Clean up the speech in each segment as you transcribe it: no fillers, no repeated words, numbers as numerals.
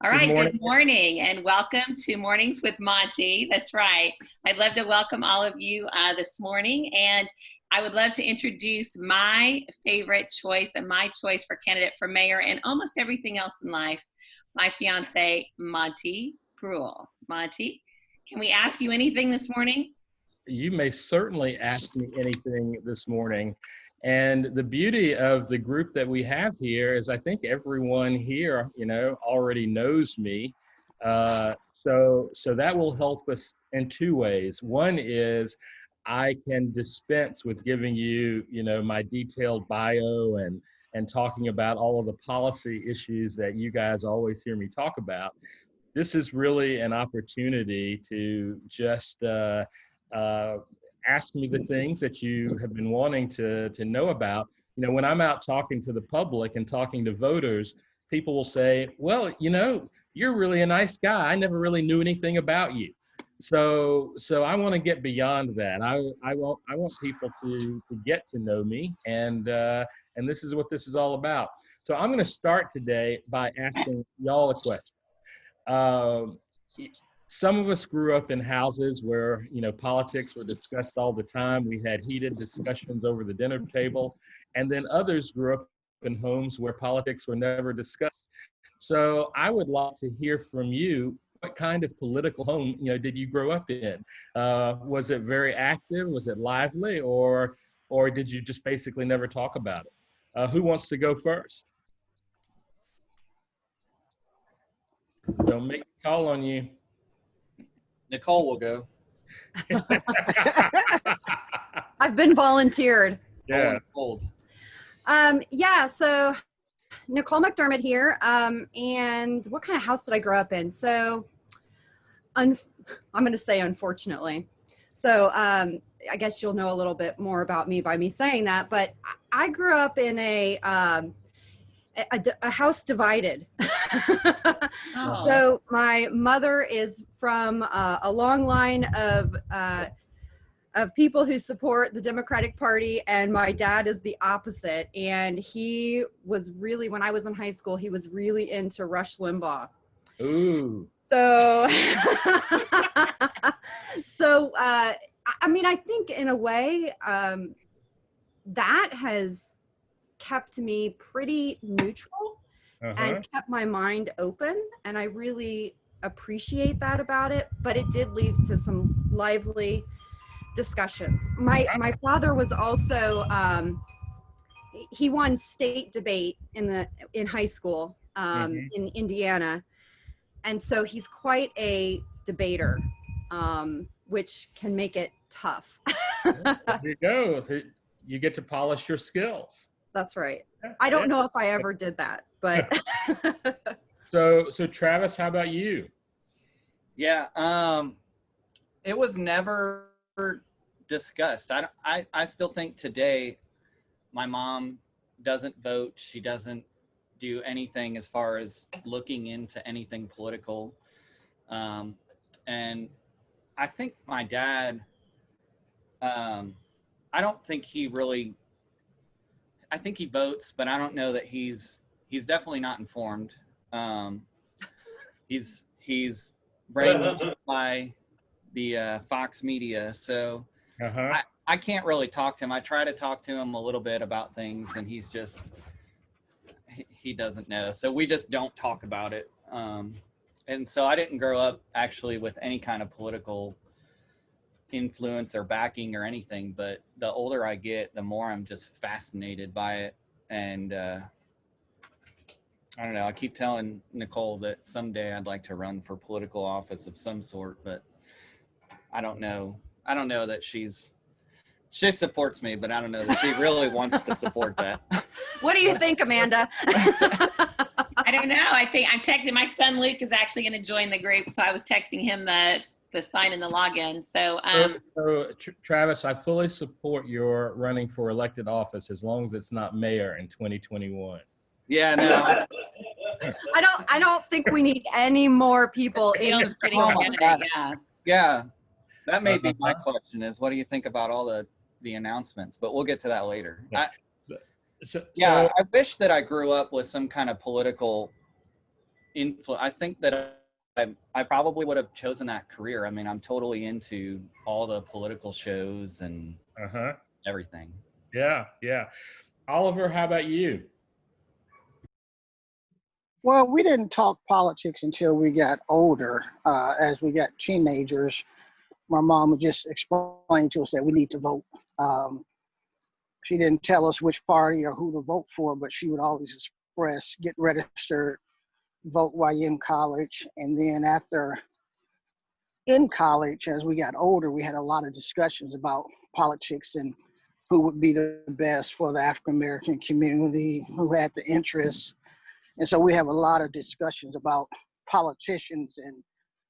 All Good right, morning. good morning and welcome to Mornings with Monty. That's right. I'd love to welcome all of you this morning, and I would love to introduce my favorite choice and my choice for candidate for mayor and almost everything else in life, my fiance, Monty Brule. Monty, can we ask you anything this morning? You may certainly ask me anything this morning. And the beauty of the group that we have here is I think everyone here, already knows me. So that will help us in two ways. One is I can dispense with giving you, my detailed bio and talking about all of the policy issues that you guys always hear me talk about. This is really an opportunity to just ask me the things that you have been wanting to know about. When I'm out talking to the public and talking to voters, people will say, well, you're really a nice guy. I never really knew anything about you. So I want to get beyond that. I want people to get to know me, and this is what this is all about. So I'm going to start today by asking y'all a question. Um, some of us grew up in houses where, politics were discussed all the time. We had heated discussions over the dinner table. And then others grew up in homes where politics were never discussed. So I would like to hear from you. What kind of political home, did you grow up in? Was it very active? Was it lively? Or did you just basically never talk about it? Who wants to go first? Don't make me call on you. Nicole will go. I've been volunteered. Yeah. So Nicole McDermott here. And what kind of house did I grow up in? So I'm going to say unfortunately. So I guess you'll know a little bit more about me by me saying that. But I grew up in a house divided. Oh. So my mother is from a long line of people who support the Democratic Party, and my dad is the opposite. And he was really, when I was in high school, he was really into Rush Limbaugh. Ooh. So, I think in a way that has kept me pretty neutral and kept my mind open, and I really appreciate that about it. But it did lead to some lively discussions. My father was also he won state debate in high school in Indiana, and so he's quite a debater, which can make it tough. There you go. You get to polish your skills. That's right. I don't know if I ever did that, but. So Travis, how about you? Yeah, it was never discussed. I still think today my mom doesn't vote. She doesn't do anything as far as looking into anything political. And I think my dad, I don't think he really, I think he votes, but I don't know that he's definitely not informed. He's brainwashed by the Fox media, so I can't really talk to him. I try to talk to him a little bit about things, and he doesn't know. So we just don't talk about it. And so I didn't grow up actually with any kind of political influence or backing or anything, but the older I get, the more I'm just fascinated by it. And I don't know, I keep telling Nicole that someday I'd like to run for political office of some sort, but I don't know that she supports me, but I don't know that she really wants to support that. What do you think, Amanda? I don't know. I think I'm texting my son Luke is actually going to join the group, so I was texting him the sign and the login. So, Travis, I fully support your running for elected office as long as it's not mayor in 2021. Yeah, no. I don't think we need any more people in. Yeah. That may be my question is, what do you think about all the announcements? But we'll get to that later. I wish that I grew up with some kind of political I think that I probably would have chosen that career. I mean, I'm totally into all the political shows and everything. Yeah, yeah. Oliver, how about you? Well, we didn't talk politics until we got older. As we got teenagers, my mom would just explain to us that we need to vote. She didn't tell us which party or who to vote for, but she would always express, get registered, vote while you're in college. And then after in college, as we got older, we had a lot of discussions about politics and who would be the best for the African American community, who had the interests. And so we have a lot of discussions about politicians and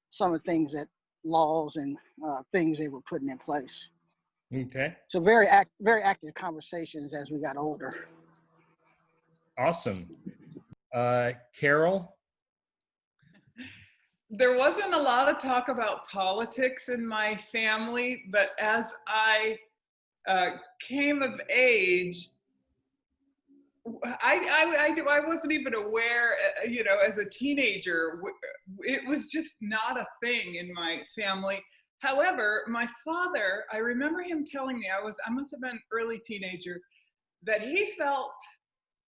some of the things that laws and things they were putting in place. Okay. So very active conversations as we got older. Awesome. Carol? There wasn't a lot of talk about politics in my family, but as I came of age, I wasn't even aware, as a teenager, it was just not a thing in my family. However, my father, I remember him telling me, I must have been early teenager, that he felt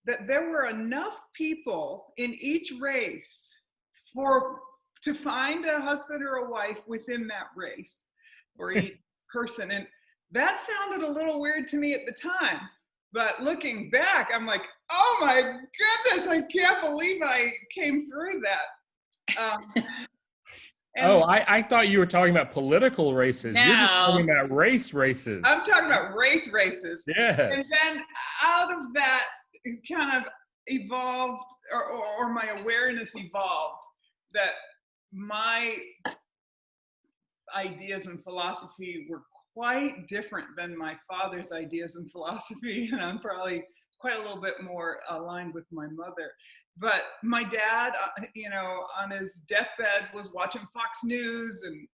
that there were enough people in each race to find a husband or a wife within that race for each person. And that sounded a little weird to me at the time. But looking back, I'm like, oh my goodness, I can't believe I came through that. I thought you were talking about political races. No. You're just talking about races. I'm talking about races. Yes. And then out of that, it kind of evolved, or my awareness evolved, that my ideas and philosophy were quite different than my father's ideas and philosophy, and I'm probably quite a little bit more aligned with my mother. But my dad, on his deathbed was watching Fox News, and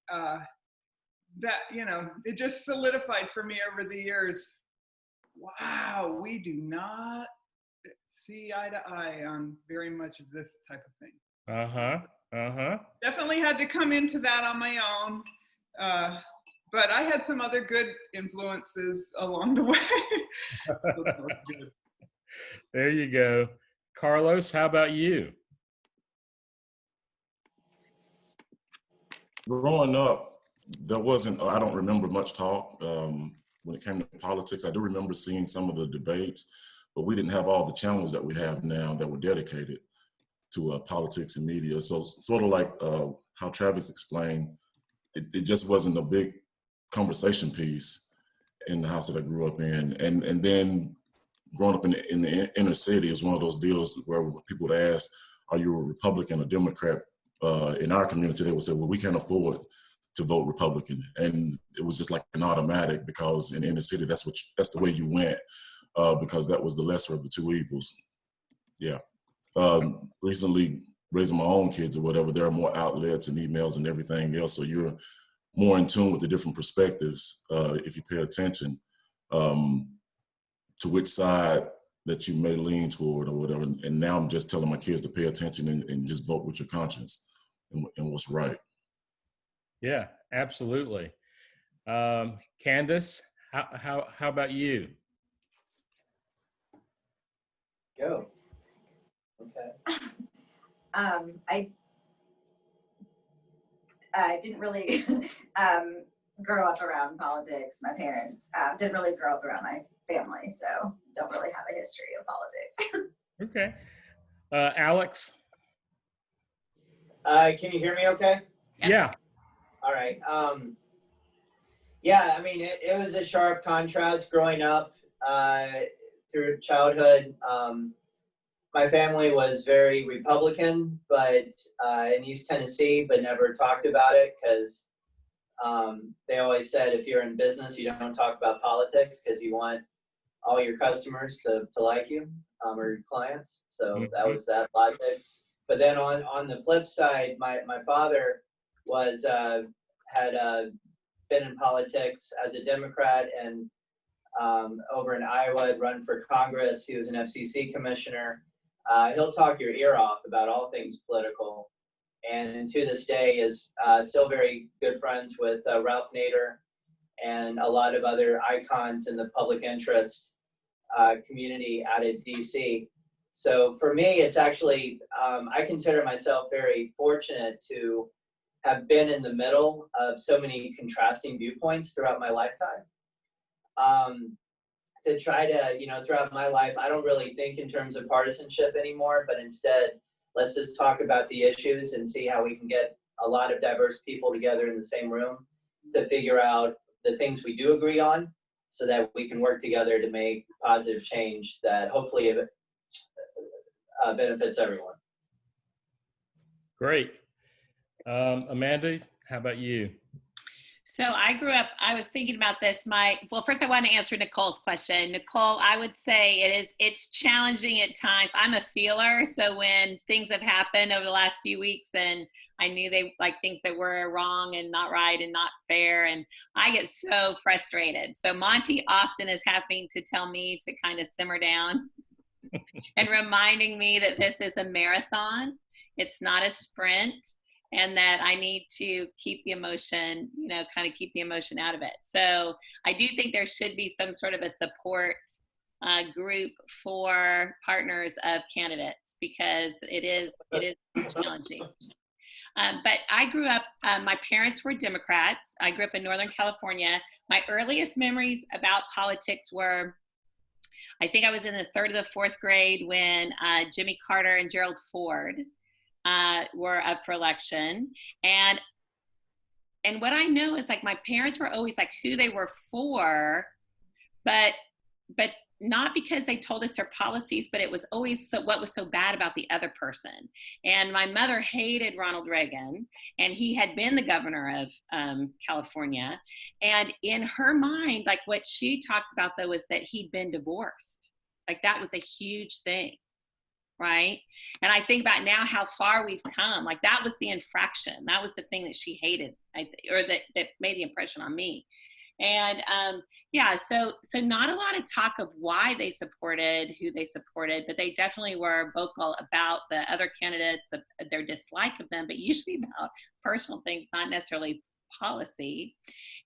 that, it just solidified for me over the years. Wow, we do not see eye to eye on very much of this type of thing. Definitely had to come into that on my own. But I had some other good influences along the way. There you go. Carlos, how about you? Growing up, I don't remember much talk when it came to politics. I do remember seeing some of the debates, but we didn't have all the channels that we have now that were dedicated to politics and media. So sort of like how Travis explained, it just wasn't a big conversation piece in the house that I grew up in. And then growing up in the inner city is one of those deals where people would ask, are you a Republican or Democrat? In our community, they would say, well, we can't afford to vote Republican. And it was just like an automatic, because in the inner city, that's the way you went, because that was the lesser of the two evils. Yeah. Recently raising my own kids or whatever, there are more outlets and emails and everything else. So you're more in tune with the different perspectives if you pay attention to which side that you may lean toward or whatever. And now I'm just telling my kids to pay attention and just vote with your conscience and what's right. Yeah, absolutely. Candace, how about you? Go. Okay. I didn't really grow up around politics. My parents didn't really grow up around my family, so don't really have a history of politics. Okay. Alex? Can you hear me okay? Yeah. All right. Yeah, I mean, it was a sharp contrast growing up through childhood. My family was very Republican, but in East Tennessee, but never talked about it because they always said if you're in business, you don't talk about politics because you want all your customers to like you or your clients. So that was that logic. But then on the flip side, my father was had been in politics as a Democrat, and over in Iowa had run for Congress. He was an FCC commissioner. he'll talk your ear off about all things political. And to this day is still very good friends with Ralph Nader and a lot of other icons in the public interest community out of DC. So for me, it's actually, I consider myself very fortunate to have been in the middle of so many contrasting viewpoints throughout my lifetime. To try to, throughout my life, I don't really think in terms of partisanship anymore, but instead, let's just talk about the issues and see how we can get a lot of diverse people together in the same room to figure out the things we do agree on so that we can work together to make positive change that hopefully benefits everyone. Great. Amanda, how about you? So I grew up, I was thinking about this. Well, first I want to answer Nicole's question. Nicole, I would say it's challenging at times. I'm a feeler. So when things have happened over the last few weeks and I knew they like things that were wrong and not right and not fair, and I get so frustrated. So Monty often is having to tell me to kind of simmer down and reminding me that this is a marathon. It's not a sprint. And that I need to keep the emotion, kind of keep the emotion out of it. So I do think there should be some sort of a support group for partners of candidates because it is challenging. But I grew up, my parents were Democrats. I grew up in Northern California. My earliest memories about politics were, I think I was in the 3rd or the 4th grade when Jimmy Carter and Gerald Ford were up for election. And what I know is like my parents were always like who they were for, but not because they told us their policies, but it was always what was so bad about the other person. And my mother hated Ronald Reagan, and he had been the governor of California. And in her mind, like what she talked about though is that he'd been divorced. Like that was a huge thing. Right. And I think about now how far we've come. Like that was the infraction. That was the thing that she hated, or that made the impression on me. And so not a lot of talk of why they supported who they supported, but they definitely were vocal about the other candidates, of their dislike of them, but usually about personal things, not necessarily policy.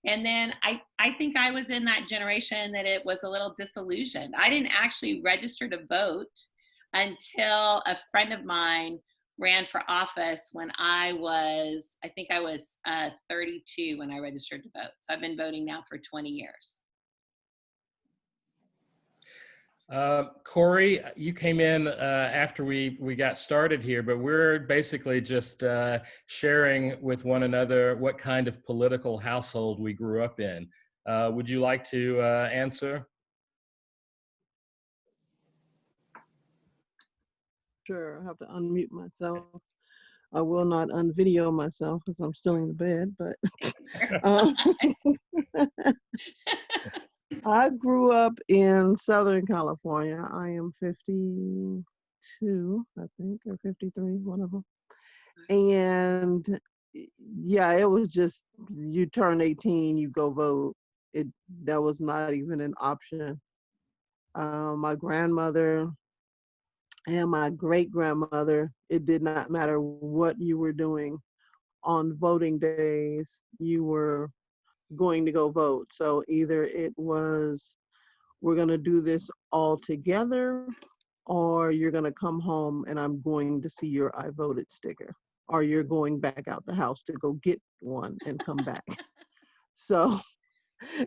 And then I think I was in that generation that it was a little disillusioned. I didn't actually register to vote until a friend of mine ran for office when I was 32 when I registered to vote. So I've been voting now for 20 years. Corey, you came in after we got started here, but we're basically just sharing with one another what kind of political household we grew up in. Would you like to answer? Sure, I have to unmute myself. I will not unvideo myself because I'm still in the bed, but I grew up in Southern California. I am 52, I think, or 53, one of them. And yeah, it was just, you turn 18, you go vote. That was not even an option. My grandmother and my great-grandmother, it did not matter what you were doing on voting days, you were going to go vote. So either it was, we're going to do this all together, or you're going to come home and I'm going to see your I voted sticker, or you're going back out the house to go get one and come back. So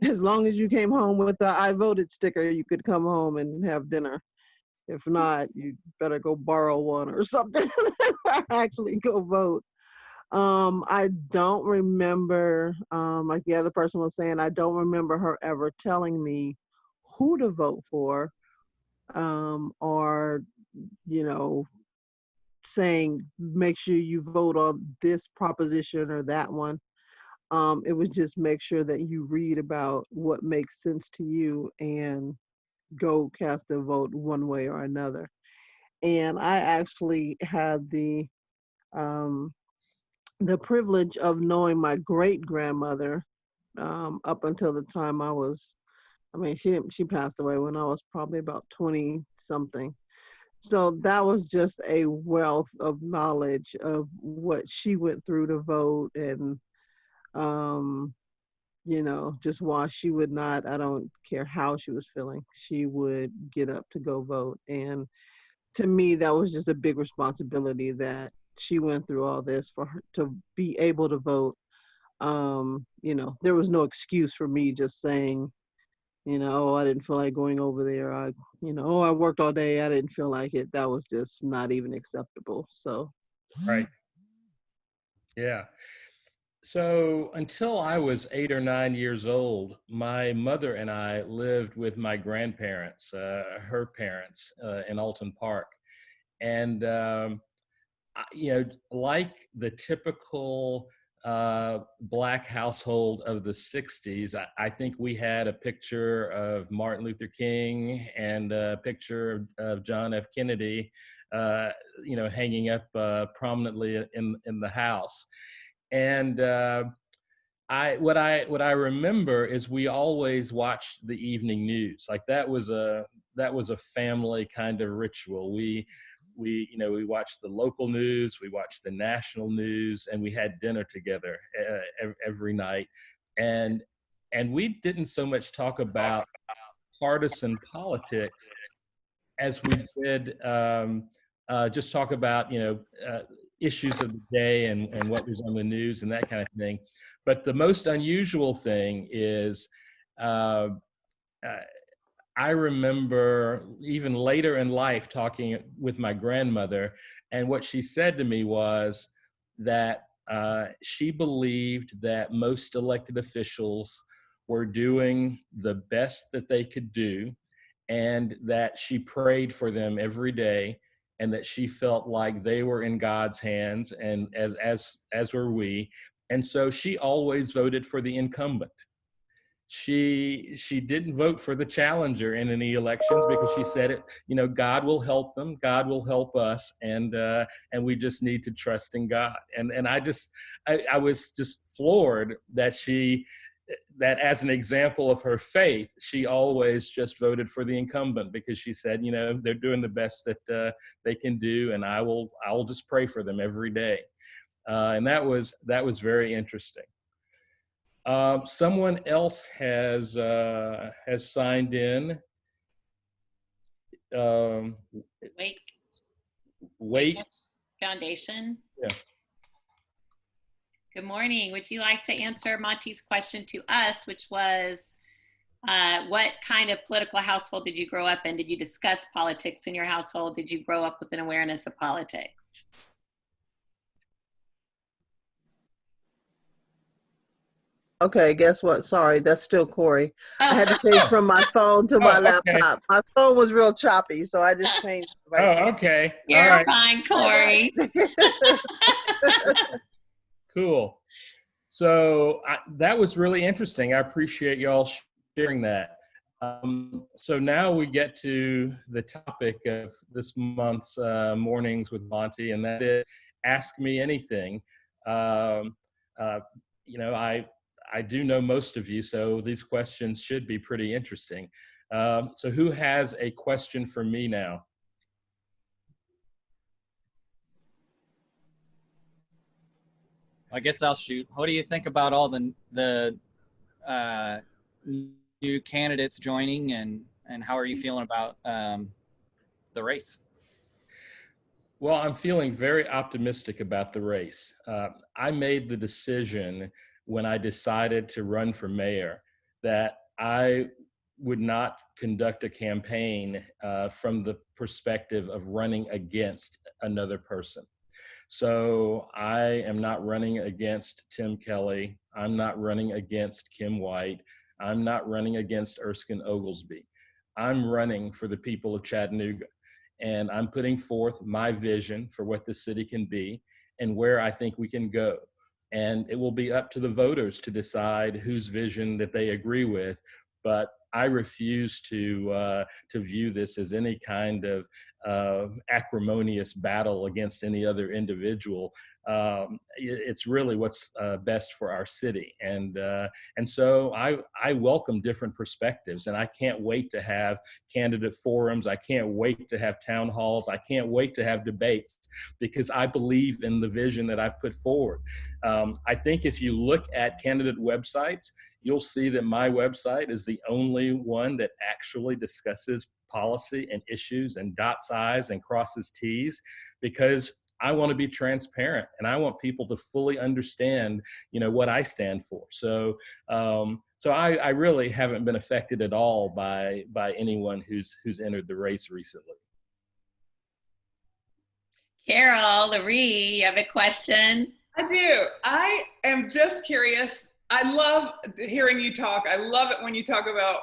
as long as you came home with the I voted sticker, you could come home and have dinner. If not, you better go borrow one or something or actually go vote. I don't remember, like the other person was saying, I don't remember her ever telling me who to vote for, or, saying, make sure you vote on this proposition or that one. It was just make sure that you read about what makes sense to you and go cast a vote one way or another. And I actually had the privilege of knowing my great grandmother up until the time she passed away when I was probably about 20 something. So that was just a wealth of knowledge of what she went through to vote, and um, just why she would not, I don't care how she was feeling, she would get up to go vote. And to me, that was just a big responsibility that she went through all this for her to be able to vote. There was no excuse for me just saying, oh, I didn't feel like going over there. Oh, I worked all day. I didn't feel like it. That was just not even acceptable. So, Right. Yeah. So until I was 8 or 9 years old, my mother and I lived with my grandparents, her parents, in Alton Park. And, like the typical Black household of the 60s, I think we had a picture of Martin Luther King and a picture of John F. Kennedy, hanging up prominently in the house. And what I remember is we always watched the evening news. Like that was a family kind of ritual. We watched the local news, we watched the national news, and we had dinner together every night. And we didn't so much talk about partisan politics as we did just talk about issues of the day and what was on the news and that kind of thing. But the most unusual thing is uh, I remember even later in life talking with my grandmother, and what she said to me was that she believed that most elected officials were doing the best that they could do, and that she prayed for them every day, and that she felt like they were in God's hands, and as were we. And so she always voted for the incumbent. She didn't vote for the challenger in any elections because she said it, God will help them, God will help us, and we just need to trust in God. And I was just floored that that as an example of her faith, she always just voted for the incumbent, because she said, they're doing the best that they can do, and I will just pray for them every day. And that was very interesting. Someone else has signed in. Wait. Foundation. Yeah. Good morning. Would you like to answer Monty's question to us, which was, what kind of political household did you grow up in? Did you discuss politics in your household? Did you grow up with an awareness of politics? okay, guess what? Sorry, that's still Corey. I had to change from my phone to my laptop. My phone was real choppy, so I just changed. Okay. You're all right. fine, Corey. Cool. So that was really interesting. I appreciate y'all sharing that. So now we get to the topic of this month's Mornings with Monty, and that is Ask Me Anything. I do know most of you, so these questions should be pretty interesting. So who has a question for me now? I guess I'll shoot. What do you think about all the new candidates joining, and how are you feeling about the race? Well, I'm feeling very optimistic about the race. I made the decision when I decided to run for mayor that I would not conduct a campaign from the perspective of running against another person. So I am not running against Tim Kelly. I'm not running against Kim White. I'm not running against Erskine Oglesby. I'm running for the people of Chattanooga. And I'm putting forth my vision for what the city can be and where I think we can go. And it will be up to the voters to decide whose vision that they agree with. But I refuse to view this as any kind of acrimonious battle against any other individual. It's really what's best for our city, and so I welcome different perspectives, and I can't wait to have candidate forums. I can't wait to have town halls. I can't wait to have debates, because I believe in the vision that I've put forward. I think if you look at candidate websites, you'll see that my website is the only one that actually discusses policy and issues and dots I's and crosses T's, because I want to be transparent and I want people to fully understand, what I stand for. So, I really haven't been affected at all by anyone who's entered the race recently. Carol, Laree, you have a question? I do. I am just curious. I love hearing you talk. I love it when you talk about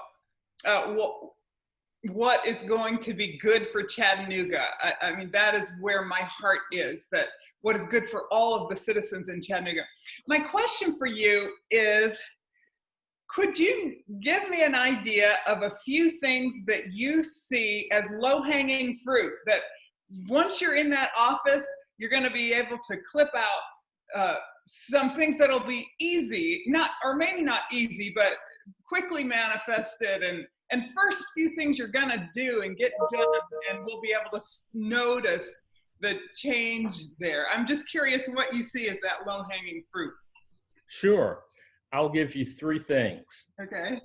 what is going to be good for Chattanooga. I mean, that is where my heart is, that what is good for all of the citizens in Chattanooga. My question for you is, could you give me an idea of a few things that you see as low-hanging fruit, that once you're in that office, you're going to be able to clip out some things that'll be easy, or maybe not easy, but quickly manifested, and first few things you're gonna do and get done, and we'll be able to notice the change there. I'm just curious what you see as that low-hanging fruit. Sure. I'll give you three things. Okay.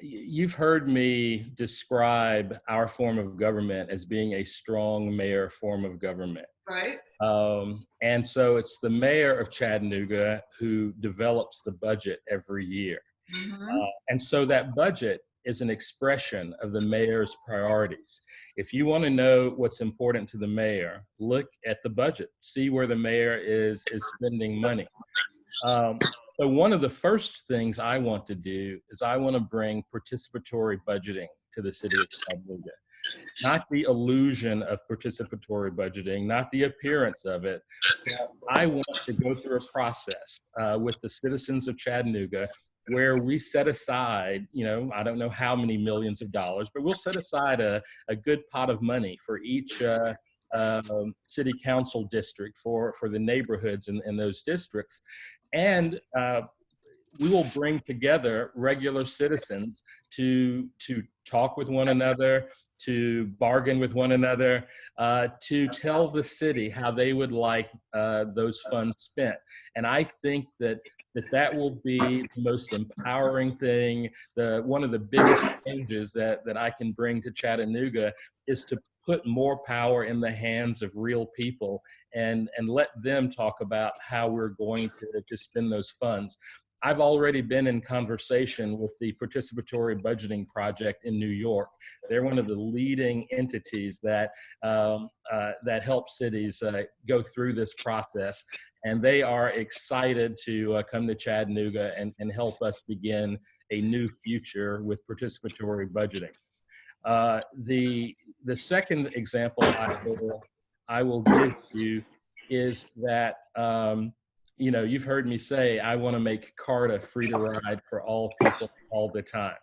You've heard me describe our form of government as being a strong mayor form of government. Right. And so it's the mayor of Chattanooga who develops the budget every year. Mm-hmm. And so that budget is an expression of the mayor's priorities. If you want to know what's important to the mayor, look at the budget, see where the mayor is spending money. So one of the first things I want to do is I want to bring participatory budgeting to the city of Chattanooga. Not the illusion of participatory budgeting, not the appearance of it. I want to go through a process with the citizens of Chattanooga where we set aside, I don't know how many millions of dollars, but we'll set aside a good pot of money for each city council district for the neighborhoods in those districts. And we will bring together regular citizens to talk with one another, to bargain with one another, to tell the city how they would like those funds spent. And I think that will be the most empowering thing. One of the biggest changes that I can bring to Chattanooga is to put more power in the hands of real people and let them talk about how we're going to spend those funds. I've already been in conversation with the Participatory Budgeting Project in New York. They're one of the leading entities that help cities go through this process. And they are excited to come to Chattanooga and help us begin a new future with participatory budgeting. The second example I will give you is that you've heard me say I want to make CARTA free to ride for all people all the time.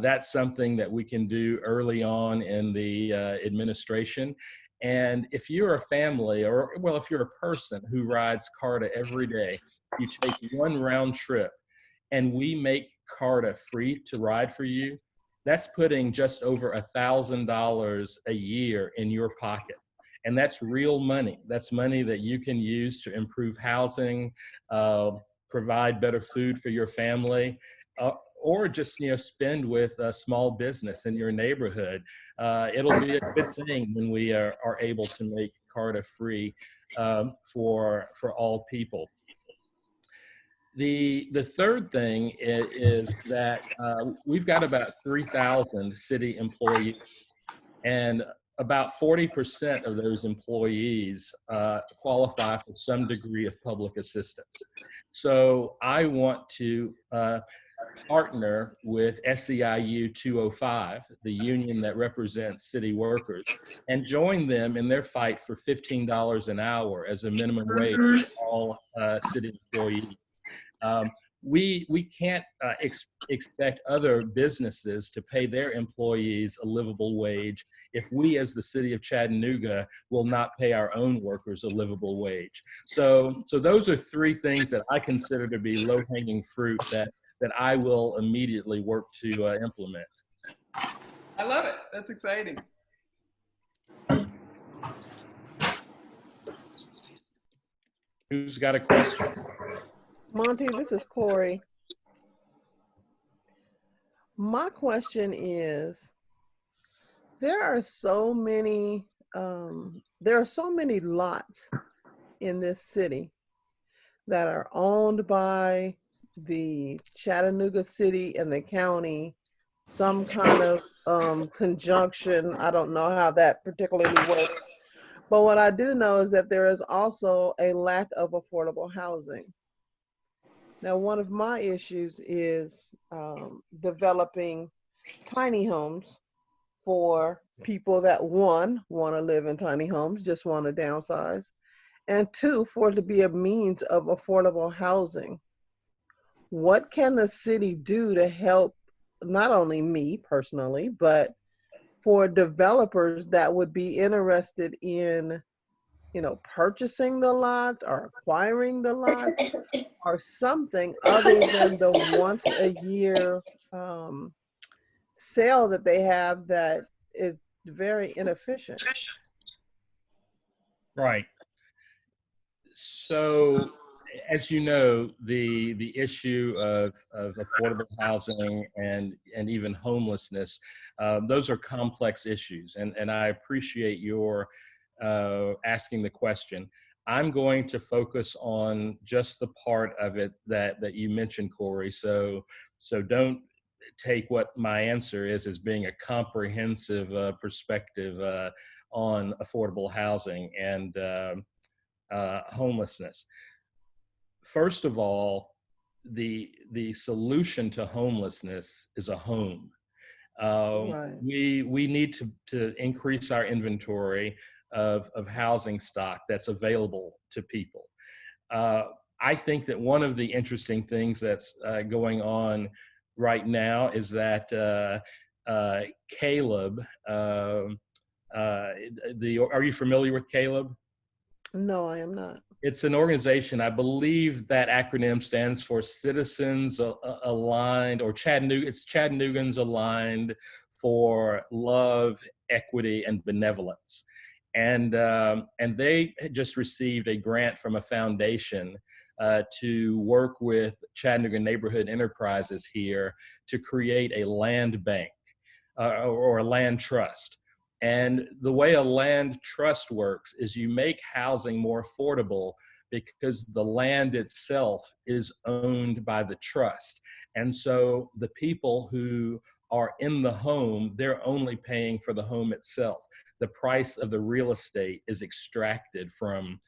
That's something that we can do early on in the administration. And if you're a family, if you're a person who rides CARTA every day, you take one round trip and we make CARTA free to ride for you, that's putting just over $1,000 a year in your pocket. And that's real money. That's money that you can use to improve housing, provide better food for your family, or just spend with a small business in your neighborhood. It'll be a good thing when we are able to make CARTA free for all people. The third thing is that we've got about 3,000 city employees, and about 40% of those employees qualify for some degree of public assistance. So I want to partner with SEIU 205, the union that represents city workers, and join them in their fight for $15 an hour as a minimum wage for all city employees. we can't expect other businesses to pay their employees a livable wage if we as the city of Chattanooga will not pay our own workers a livable wage. So those are three things that I consider to be low-hanging fruit that I will immediately work to implement. I love it. That's exciting. Who's got a question? Monty, this is Corey. My question is, there are so many lots in this city that are owned by the Chattanooga city and the county, some kind of conjunction. I don't know how that particularly works. But what I do know is that there is also a lack of affordable housing. Now, one of my issues is developing tiny homes for people that, one, want to live in tiny homes, just want to downsize, and two, for it to be a means of affordable housing. What can the city do to help not only me personally, but for developers that would be interested in, purchasing the lots or acquiring the lots or something other than the once a year sale that they have that is very inefficient? Right. So, as you know, the issue of affordable housing and even homelessness, those are complex issues, and I appreciate your asking the question. I'm going to focus on just the part of it that you mentioned, Corey. So don't take what my answer is as being a comprehensive perspective on affordable housing and homelessness. First of all, the solution to homelessness is a home. Right. We need to increase our inventory of housing stock that's available to people. I think that one of the interesting things that's going on right now is that Caleb, are you familiar with Caleb? No, I am not. It's an organization, I believe that acronym stands for Citizens Aligned, or Chattanooga, it's Chattanoogans Aligned for Love, Equity, and Benevolence. And they just received a grant from a foundation to work with Chattanooga Neighborhood Enterprises here to create a land bank or a land trust. And the way a land trust works is you make housing more affordable because the land itself is owned by the trust. And so the people who are in the home, they're only paying for the home itself. The price of the real estate is extracted from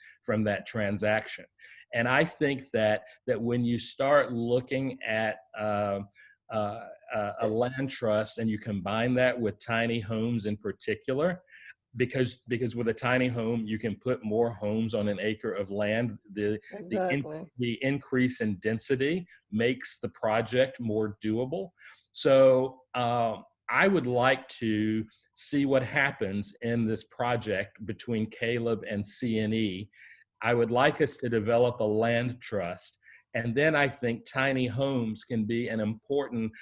that transaction. And I think that when you start looking at a land trust and you combine that with tiny homes in particular, because with a tiny home you can put more homes on an acre of land. Exactly. The increase in density makes the project more doable. So I would like to see what happens in this project between Caleb and CNE. I would like us to develop a land trust. And then I think tiny homes can be an important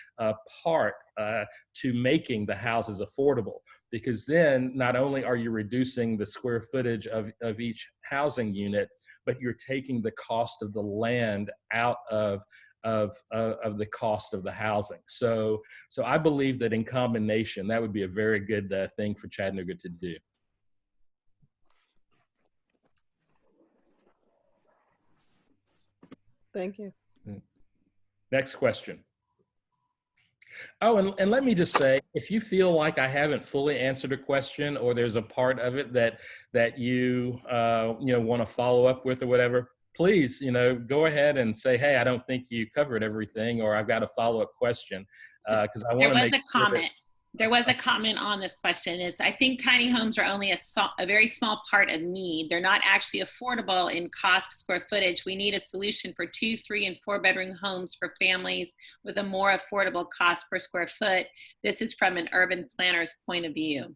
part to making the houses affordable, because then not only are you reducing the square footage of each housing unit, but you're taking the cost of the land out of the cost of the housing. So I believe that in combination, that would be a very good thing for Chattanooga to do. Thank you. Next question. Oh, and let me just say, if you feel like I haven't fully answered a question, or there's a part of it that you want to follow up with or whatever, please, go ahead and say, hey, I don't think you covered everything, or I've got a follow-up question, because I want to make there was a comment. There was a comment on this question. I think tiny homes are only a very small part of need. They're not actually affordable in cost square footage. We need a solution for 2, 3, and 4 bedroom homes for families with a more affordable cost per square foot. This is from an urban planner's point of view.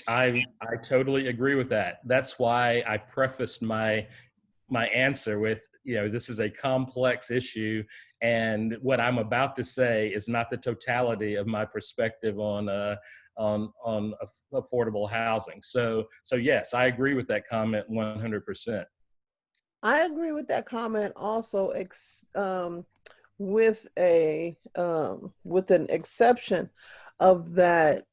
I totally agree with that. That's why I prefaced my answer with, this is a complex issue, and what I'm about to say is not the totality of my perspective on affordable housing. So yes, I agree with that comment 100%. I agree with that comment also, with an exception of that.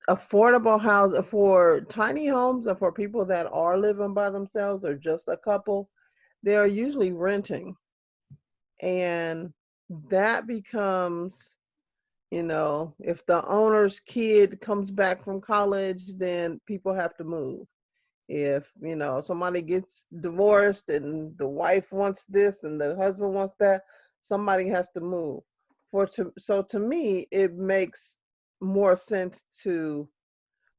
Affordable housing for tiny homes and for people that are living by themselves or just a couple, they are usually renting. And that becomes, if the owner's kid comes back from college, then people have to move. If, somebody gets divorced and the wife wants this and the husband wants that, somebody has to move. So to me, it makes more sense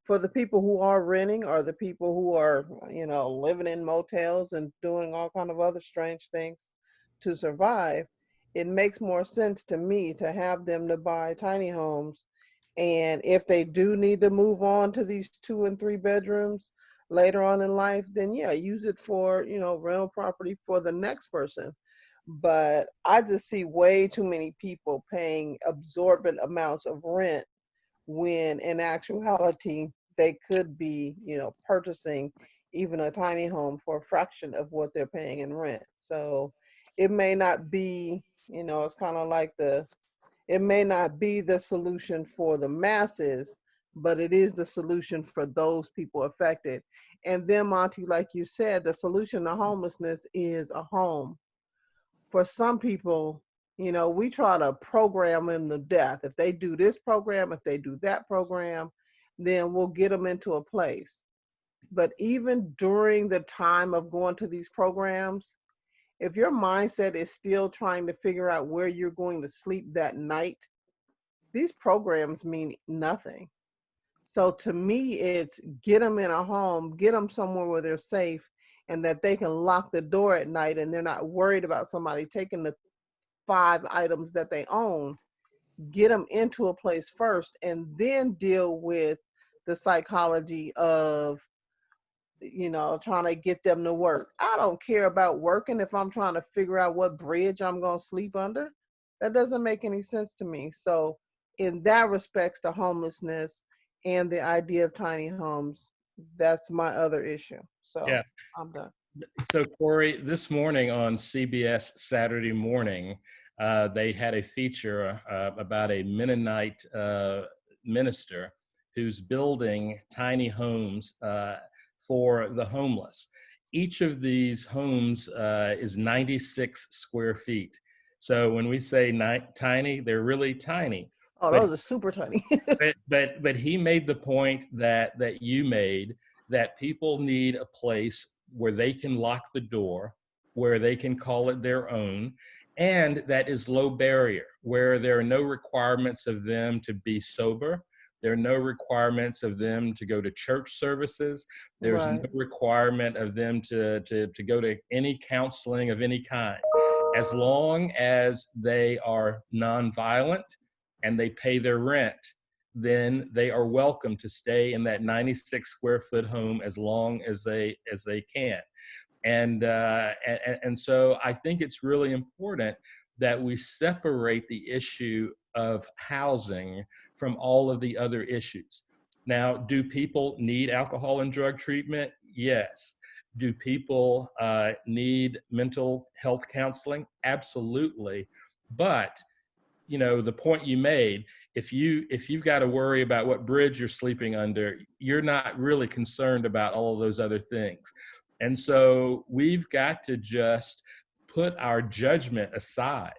for the people who are renting or the people who are, living in motels and doing all kind of other strange things to survive. It makes more sense to me to have them to buy tiny homes. And if they do need to move on to these 2 and 3 bedrooms later on in life, then yeah, use it for, rental property for the next person. But I just see way too many people paying absorbent amounts of rent when in actuality they could be, purchasing even a tiny home for a fraction of what they're paying in rent. So it may not be, it's kind of like it may not be the solution for the masses, but it is the solution for those people affected. And then, Monty, like you said, the solution to homelessness is a home. For some people, we try to program them to death. If they do this program, if they do that program, then we'll get them into a place. But even during the time of going to these programs, if your mindset is still trying to figure out where you're going to sleep that night, these programs mean nothing. So to me, it's get them in a home, get them somewhere where they're safe and that they can lock the door at night and they're not worried about somebody taking the 5 items that they own. Get them into a place first and then deal with the psychology of, trying to get them to work. I don't care about working if I'm trying to figure out what bridge I'm going to sleep under. That doesn't make any sense to me. So in that respects, the homelessness and the idea of tiny homes, that's my other issue. So yeah. I'm done. So Corey, this morning on CBS Saturday Morning, they had a feature about a Mennonite minister who's building tiny homes for the homeless. Each of these homes is 96 square feet. So when we say tiny, they're really tiny. Oh, those are super tiny. but he made the point that you made, that people need a place where they can lock the door, where they can call it their own, and that is low barrier, where there are no requirements of them to be sober. There are no requirements of them to go to church services. There's no requirement of them to go to any counseling of any kind. As long as they are nonviolent and they pay their rent, then they are welcome to stay in that 96 square foot home as long as they can. And so I think it's really important that we separate the issue of housing from all of the other issues. Now, do people need alcohol and drug treatment? Yes. Do people need mental health counseling? Absolutely. But the point you made, if you've got to worry about what bridge you're sleeping under, you're not really concerned about all of those other things. And so we've got to just put our judgment aside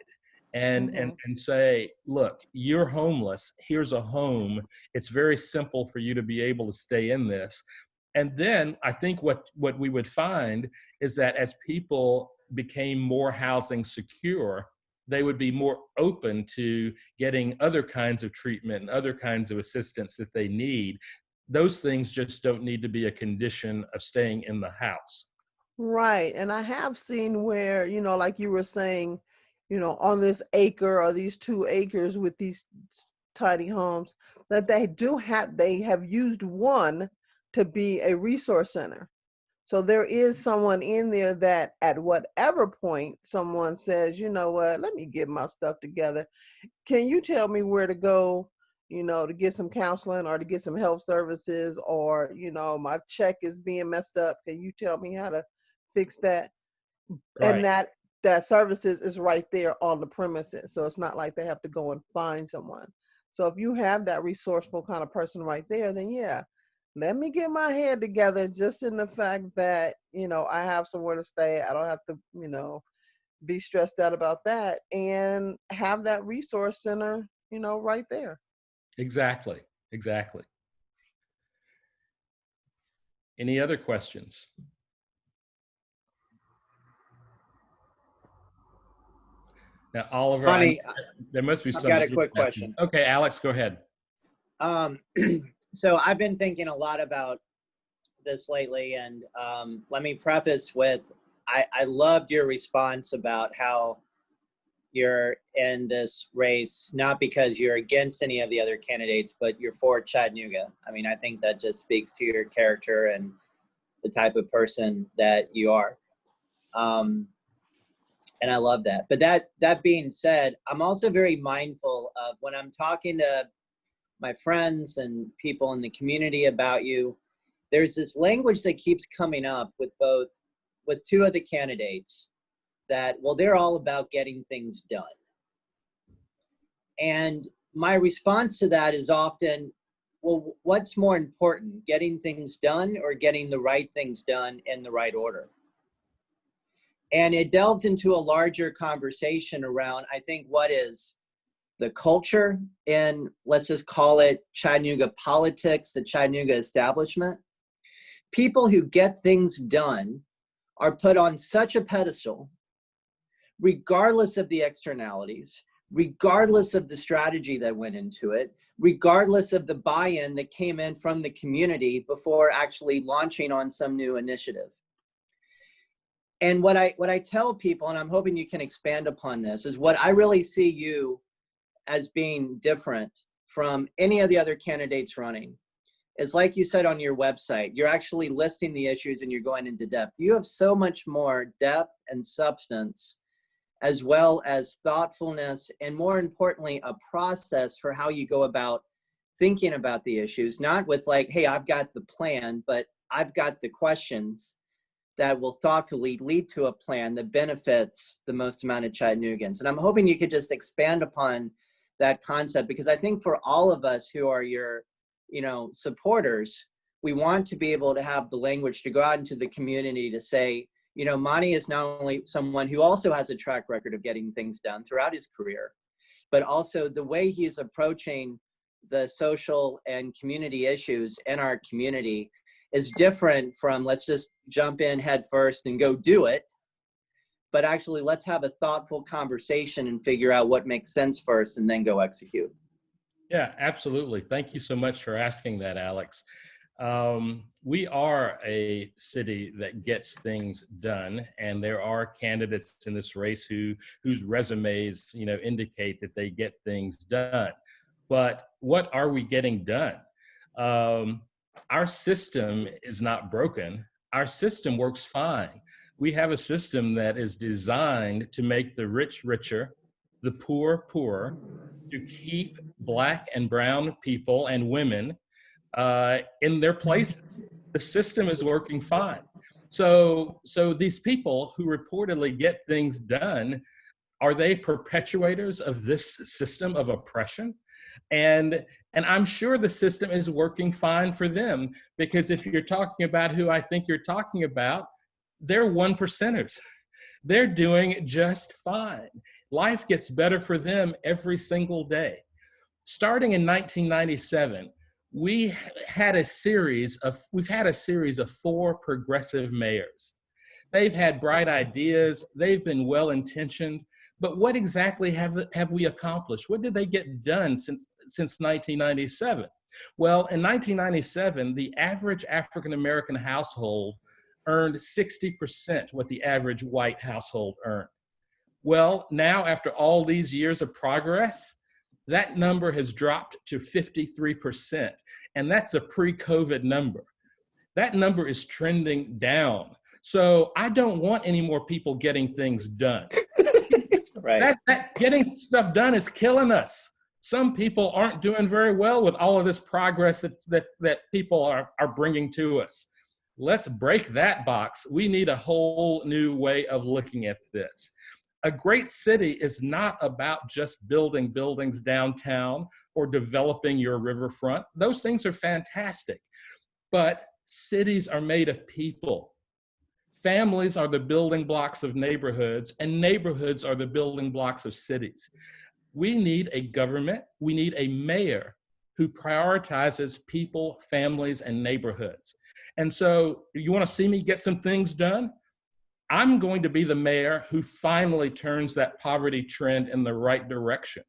and say, look, you're homeless. Here's a home. It's very simple for you to be able to stay in this. And then I think what we would find is that as people became more housing secure, they would be more open to getting other kinds of treatment and other kinds of assistance that they need. Those things just don't need to be a condition of staying in the house. Right. And I have seen where, like you were saying, on this acre or these 2 acres with these tiny homes, that they have used one to be a resource center. So there is someone in there that at whatever point someone says, you know what, let me get my stuff together. Can you tell me where to go, to get some counseling or to get some health services, or, my check is being messed up. Can you tell me how to fix that? Right. And that services is right there on the premises. So it's not like they have to go and find someone. So if you have that resourceful kind of person right there, then yeah, let me get my head together, just in the fact that, I have somewhere to stay. I don't have to, be stressed out about that, and have that resource center, right there. Exactly. Any other questions? Now, Oliver, Monty, there must be I've something. got a quick question. Okay, Alex, go ahead. So I've been thinking a lot about this lately, and let me preface with, I loved your response about how you're in this race, not because you're against any of the other candidates, but you're for Chattanooga. I mean, I think that just speaks to your character and the type of person that you are. And I love that. But that being said, I'm also very mindful of when I'm talking to my friends and people in the community about you, there's this language that keeps coming up with 2 of the candidates that, well, they're all about getting things done. And my response to that is often, well, what's more important, getting things done or getting the right things done in the right order? And it delves into a larger conversation around, I think, what is the culture in, let's just call it Chattanooga politics, the Chattanooga establishment. People who get things done are put on such a pedestal, regardless of the externalities, regardless of the strategy that went into it, regardless of the buy-in that came in from the community before actually launching on some new initiative. And what I tell people, and I'm hoping you can expand upon this, is what I really see you as being different from any of the other candidates running is, like you said on your website, you're actually listing the issues and you're going into depth. You have so much more depth and substance, as well as thoughtfulness, and more importantly, a process for how you go about thinking about the issues, not with like, hey, I've got the plan, but I've got the questions that will thoughtfully lead to a plan that benefits the most amount of Chattanoogans. And I'm hoping you could just expand upon that concept, because I think for all of us who are your, supporters, we want to be able to have the language to go out into the community to say, Monty is not only someone who also has a track record of getting things done throughout his career, but also the way he's approaching the social and community issues in our community is different from, let's just jump in head first and go do it. But actually, let's have a thoughtful conversation and figure out what makes sense first and then go execute. Yeah, absolutely. Thank you so much for asking that, Alex. We are a city that gets things done, and there are candidates in this race whose resumes, indicate that they get things done. But what are we getting done? Our system is not broken. Our system works fine. We have a system that is designed to make the rich richer, the poor poorer, to keep Black and brown people and women in their places. The system is working fine. So these people who reportedly get things done, are they perpetuators of this system of oppression? And I'm sure the system is working fine for them, because if you're talking about who I think you're talking about, they're 1%ers. They're doing just fine. Life gets better for them every single day. Starting in 1997, we've had a series of 4 progressive mayors. They've had bright ideas, they've been well-intentioned, But what exactly have we accomplished? What did they get done since 1997? Well, in 1997, the average African-American household earned 60% what the average white household earned. Well, now after all these years of progress, that number has dropped to 53%. And that's a pre-COVID number. That number is trending down. So I don't want any more people getting things done. Right. That getting stuff done is killing us. Some people aren't doing very well with all of this progress that people are bringing to us. Let's break that box. We need a whole new way of looking at this. A great city is not about just building buildings downtown or developing your riverfront. Those things are fantastic, but cities are made of people. Families are the building blocks of neighborhoods, and neighborhoods are the building blocks of cities. We need a government, we need a mayor who prioritizes people, families, and neighborhoods. And so you want to see me get some things done? I'm going to be the mayor who finally turns that poverty trend in the right direction.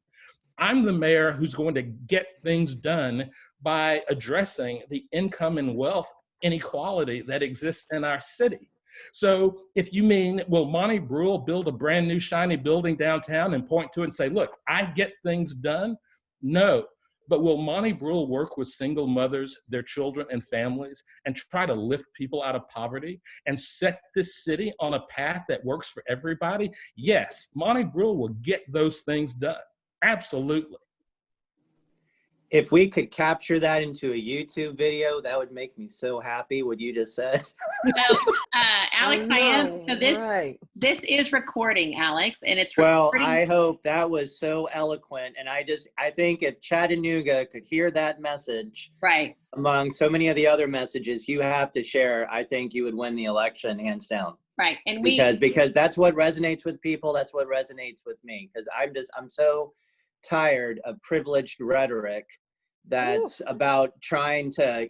I'm the mayor who's going to get things done by addressing the income and wealth inequality that exists in our city. So if you mean, will Monty Brule build a brand new shiny building downtown and point to it and say, look, I get things done? No. But will Monty Brule work with single mothers, their children and families, and try to lift people out of poverty and set this city on a path that works for everybody? Yes, Monty Brule will get those things done. Absolutely. If we could capture that into a YouTube video, that would make me so happy, what you just said. Well, Alex, I am. So Right. this is recording, Alex, and it's Well, recording. I hope that was so eloquent. And I think if Chattanooga could hear that message Right. among so many of the other messages you have to share, I think you would win the election hands down. Right. And because that's what resonates with people. That's what resonates with me. Because I'm so tired of privileged rhetoric that's about trying to,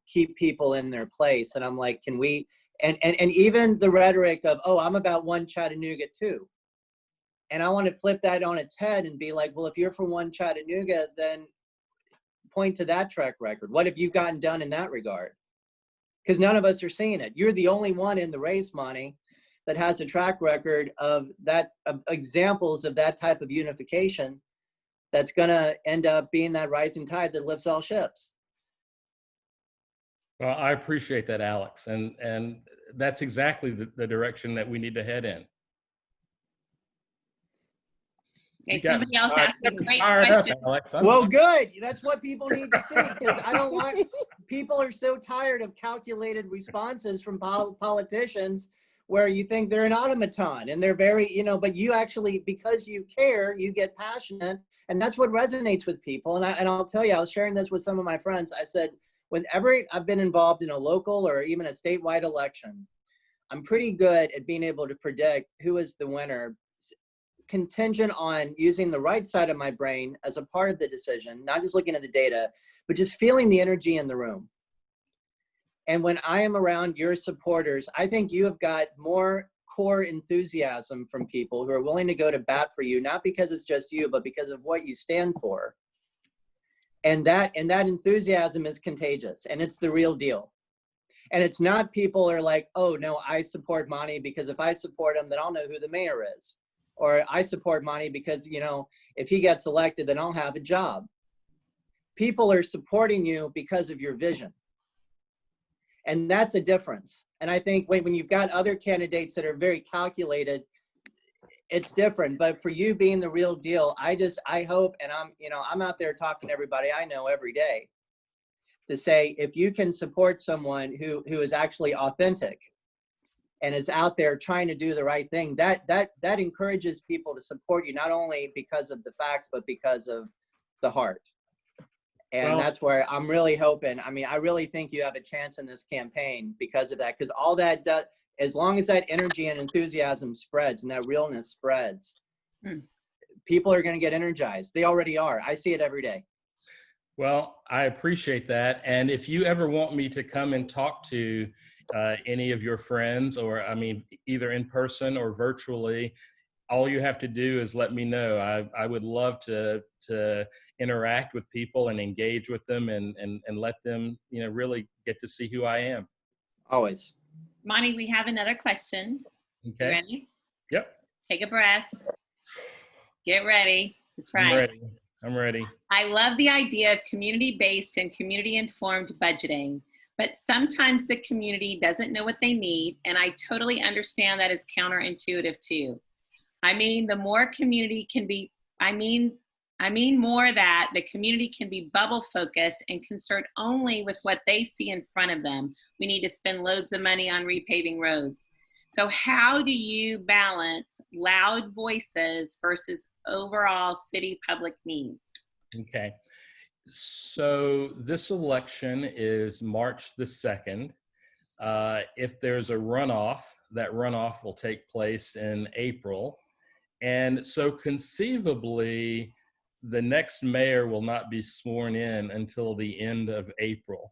keep people in their place. And I'm like, can we, and even the rhetoric of, oh, I'm about one Chattanooga too. And I want to flip that on its head and be like, well, if you're from one Chattanooga, then point to that track record. What have you gotten done in that regard? Because none of us are seeing it. You're the only one in the race, Monty, that has a track record of that, examples of that type of unification that's going to end up being that rising tide that lifts all ships. Well, I appreciate that, Alex. And that's exactly the direction that we need to head in. Okay, somebody else asked a great Fired question. up, Alex. Well, good. That's what people need to see, because I don't want, people are so tired of calculated responses from politicians where you think they're an automaton and they're very, but you actually, because you care, you get passionate, and that's what resonates with people. And I'll tell you, I was sharing this with some of my friends. I said, whenever I've been involved in a local or even a statewide election, I'm pretty good at being able to predict who is the winner, contingent on using the right side of my brain as a part of the decision, not just looking at the data, but just feeling the energy in the room. And when I am around your supporters, I think you have got more core enthusiasm from people who are willing to go to bat for you, not because it's just you, but because of what you stand for. And that enthusiasm is contagious, and it's the real deal. And it's not people are like, oh no, I support Monty because if I support him, then I'll know who the mayor is. Or I support Monty because, if he gets elected, then I'll have a job. People are supporting you because of your vision. And that's a difference. And I think when you've got other candidates that are very calculated, it's different. But for you being the real deal, I hope, and I'm out there talking to everybody I know every day to say, if you can support someone who is actually authentic and is out there trying to do the right thing, that encourages people to support you, not only because of the facts, but because of the heart. And that's where I'm really hoping. I mean, I really think you have a chance in this campaign because of that. Because all that does, as long as that energy and enthusiasm spreads and that realness spreads, people are going to get energized. They already are. I see it every day. Well, I appreciate that. And if you ever want me to come and talk to any of your friends, or either in person or virtually, all you have to do is let me know. I would love to interact with people and engage with them and let them, you know, really get to see who I am. Always. Monty, we have another question. Okay. You ready? Yep. Take a breath. Get ready. That's right. I'm ready. I'm ready. I love the idea of community-based and community-informed budgeting, but sometimes the community doesn't know what they need, and I totally understand that is counterintuitive too. I mean, the more community can be, I mean more that the community can be bubble focused and concerned only with what they see in front of them. We need to spend loads of money on repaving roads. So how do you balance loud voices versus overall city public needs? Okay. So this election is March the 2nd. If there's a runoff, that runoff will take place in April. And so conceivably, the next mayor will not be sworn in until the end of April.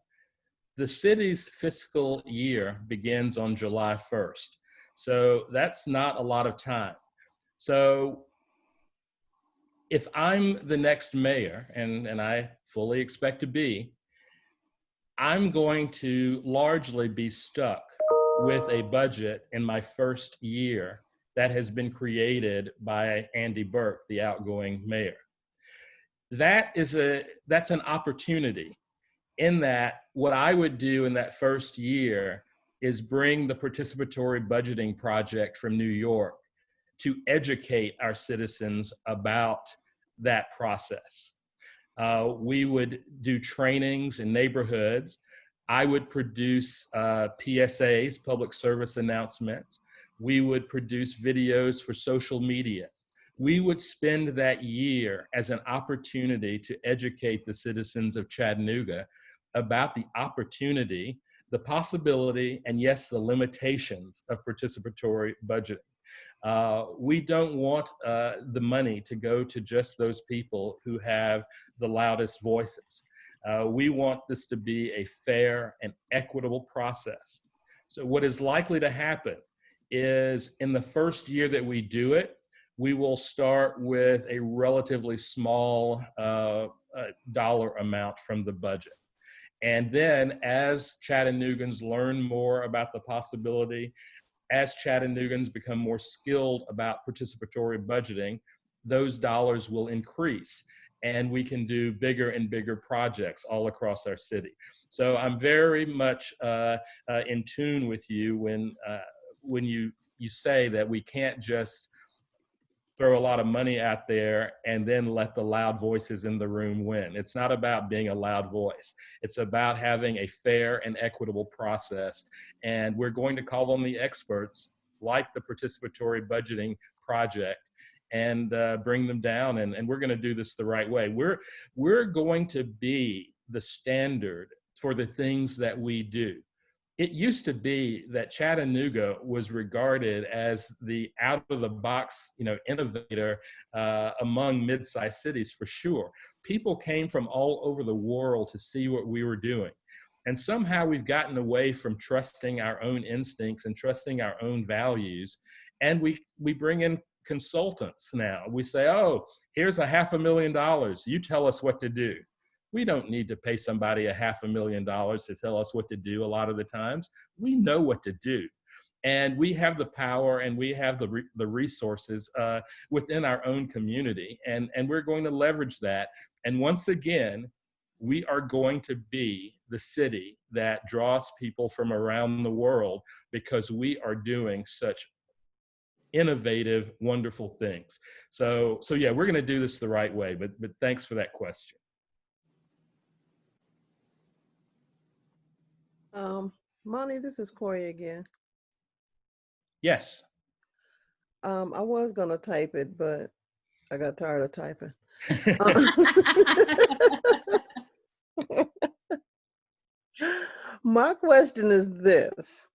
The city's fiscal year begins on July 1st. So that's not a lot of time. So if I'm the next mayor, and I fully expect to be, I'm going to largely be stuck with a budget in my first year that has been created by Andy Burke, the outgoing mayor. That's an opportunity, in that what I would do in that first year is bring the participatory budgeting project from New York to educate our citizens about that process. We would do trainings in neighborhoods. I would produce PSAs, public service announcements. We would produce videos for social media. We would spend that year as an opportunity to educate the citizens of Chattanooga about the opportunity, the possibility, and yes, the limitations of participatory budgeting. We don't want the money to go to just those people who have the loudest voices. We want this to be a fair and equitable process. So what is likely to happen is, in the first year that we do it, we will start with a relatively small dollar amount from the budget. And then as Chattanoogans learn more about the possibility, as Chattanoogans become more skilled about participatory budgeting, those dollars will increase, and we can do bigger and bigger projects all across our city. So I'm very much in tune with you when you say that we can't just throw a lot of money out there and then let the loud voices in the room win. It's not about being a loud voice. It's about having a fair and equitable process. And we're going to call on the experts, like the participatory budgeting project, and bring them down. And we're going to do this the right way. We're going to be the standard for the things that we do. It used to be that Chattanooga was regarded as the out-of-the-box, innovator among mid-sized cities, for sure. People came from all over the world to see what we were doing. And somehow we've gotten away from trusting our own instincts and trusting our own values. And we bring in consultants now. We say, oh, here's $500,000. You tell us what to do. We don't need to pay somebody $500,000 to tell us what to do a lot of the times. We know what to do. And we have the power and we have the resources within our own community. And we're going to leverage that. And once again, we are going to be the city that draws people from around the world because we are doing such innovative, wonderful things. So yeah, we're going to do this the right way. But thanks for that question. Monty, this is Corey again. Yes. I was gonna type it, but I got tired of typing. My question is this: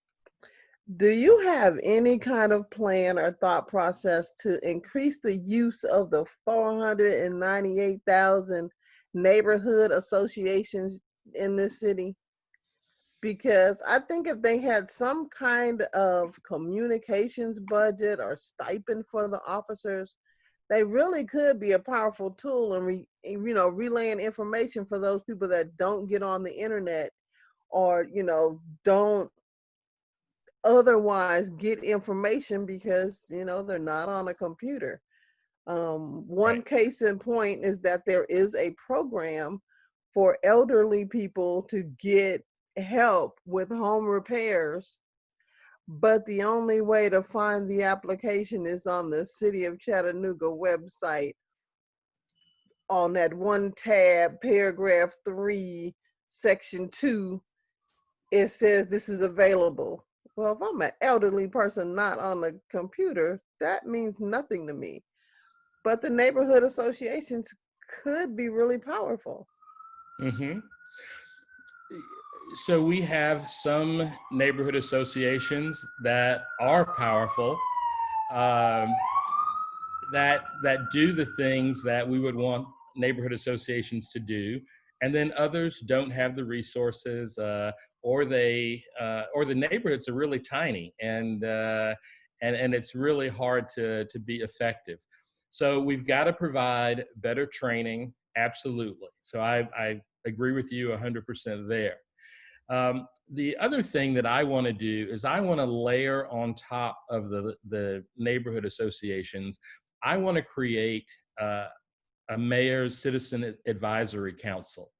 do you have any kind of plan or thought process to increase the use of the 498,000 neighborhood associations in this city? because I think if they had some kind of communications budget or stipend for the officers, they really could be a powerful tool in relaying information for those people that don't get on the internet or, don't otherwise get information because, they're not on a computer. One case in point is that there is a program for elderly people to get help with home repairs, but the only way to find the application is on the City of Chattanooga website on that one tab, paragraph 3, section 2. It says this is available. Well, if I'm an elderly person not on the computer, that means nothing to me. But the neighborhood associations could be really powerful. Mm-hmm. So we have some neighborhood associations that are powerful, that do the things that we would want neighborhood associations to do, and then others don't have the resources, or the neighborhoods are really tiny, and it's really hard to be effective. So we've got to provide better training, absolutely. So I agree with you 100% there. The other thing that I want to do is I want to layer on top of the neighborhood associations. I want to create a mayor's citizen advisory council.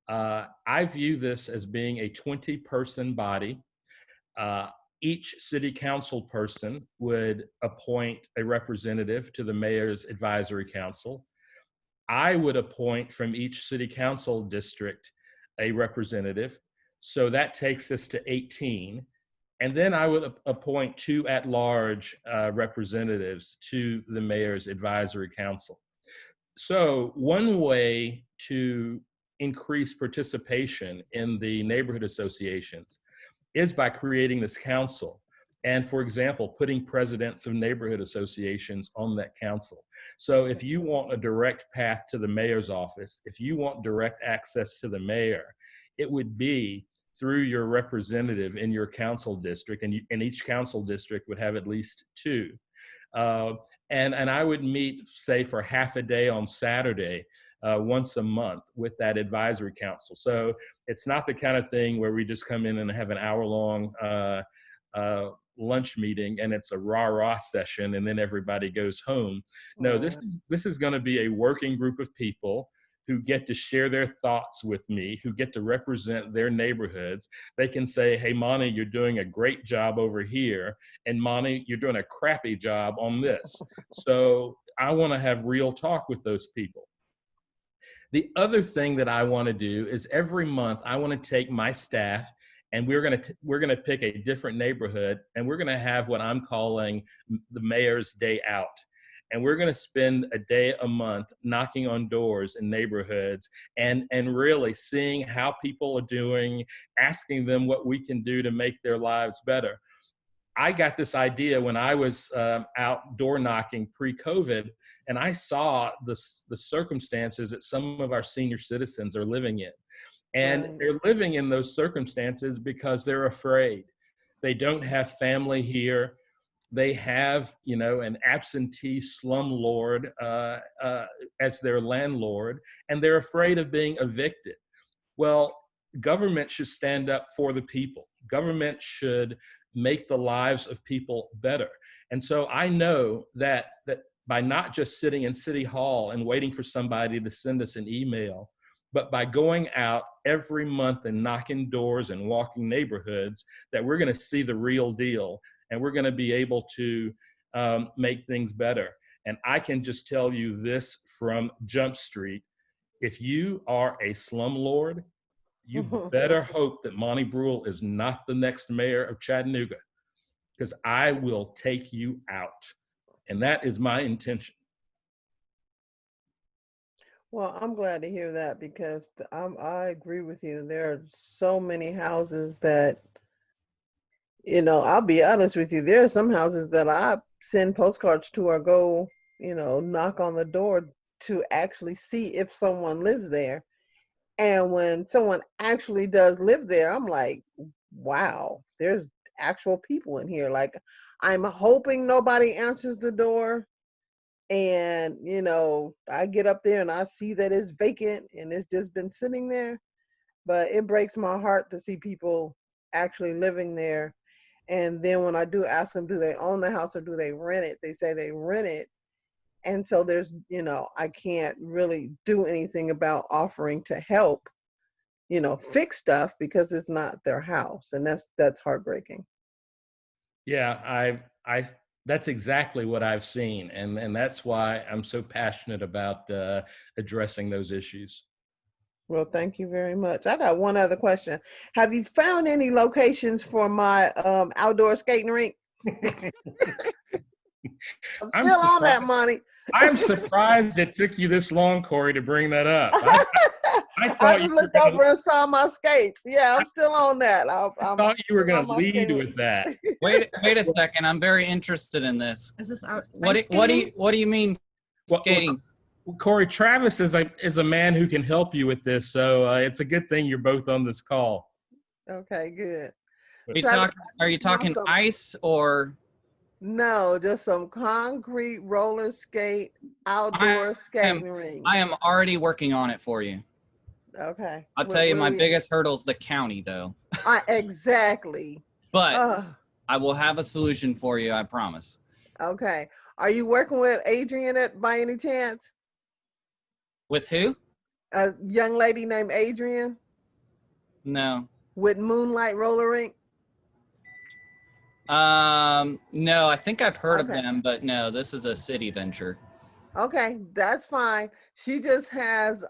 I view this as being a 20-person body. Each city council person would appoint a representative to the mayor's advisory council. I would appoint from each city council district a representative. So that takes us to 18. And then I would appoint 2 at-large representatives to the mayor's advisory council. So one way to increase participation in the neighborhood associations is by creating this council. And for example, putting presidents of neighborhood associations on that council. So if you want a direct path to the mayor's office, if you want direct access to the mayor, it would be through your representative in your council district, and each council district would have at least 2. And I would meet, say, for half a day on Saturday, once a month with that advisory council. So it's not the kind of thing where we just come in and have an hour-long lunch meeting and it's a rah-rah session and then everybody goes home. No, this is going to be a working group of people who get to share their thoughts with me, who get to represent their neighborhoods. They can say, hey, Monty, you're doing a great job over here, and Monty, you're doing a crappy job on this. So I want to have real talk with those people. The other thing that I want to do is every month I want to take my staff and we're going to pick a different neighborhood, and we're going to have what I'm calling the mayor's day out. And we're going to spend a day a month knocking on doors in neighborhoods and really seeing how people are doing, asking them what we can do to make their lives better. I got this idea when I was out door knocking pre-COVID, and I saw the circumstances that some of our senior citizens are living in. And they're living in those circumstances because they're afraid. They don't have family here. They have, an absentee slumlord as their landlord, and they're afraid of being evicted. Well, government should stand up for the people. Government should make the lives of people better. And so I know that by not just sitting in City Hall and waiting for somebody to send us an email, but by going out every month and knocking doors and walking neighborhoods, that we're going to see the real deal. And we're going to be able to make things better. And I can just tell you this from Jump Street. If you are a slumlord, you better hope that Monty Brule is not the next mayor of Chattanooga, because I will take you out. And that is my intention. Well, I'm glad to hear that, because I agree with you. There are so many houses that, I'll be honest with you. There are some houses that I send postcards to or go, knock on the door to actually see if someone lives there. And when someone actually does live there, I'm like, wow, there's actual people in here. Like, I'm hoping nobody answers the door. And, you know, I get up there and I see that it's vacant and it's just been sitting there. But it breaks my heart to see people actually living there. And then when I do ask them, do they own the house or do they rent it? They say they rent it. And so there's, you know, I can't really do anything about offering to help, you know, fix stuff because it's not their house. And that's heartbreaking. Yeah, I that's exactly what I've seen, and that's why I'm so passionate about addressing those issues. Well, thank you very much. I got one other question. Have you found any locations for my outdoor skating rink? I'm I'm still on that surprised. money. I'm surprised it took you this long, Corey, to bring that up. I I thought just you were looked gonna, over and saw my skates. Yeah, I'm still on that. I I'm thought you were still on going to my lead skating with that. Wait a second. I'm very interested in this. Is this out? What ice do skating? you mean Well, skating? Corey, Travis is a man who can help you with this, so it's a good thing you're both on this call. Okay, good. Are you talking ice or? No, just some concrete roller skate outdoor skating rink. I am already working on it for you. Okay. I'll tell you, my biggest hurdle's the county, though. Exactly. But I will have a solution for you, I promise. Okay. Are you working with Adrian by any chance? With who? A young lady named Adrian No. with Moonlight Roller Rink? No, I think I've heard of Okay. them, but no, this is a city venture. Okay, that's fine. She just has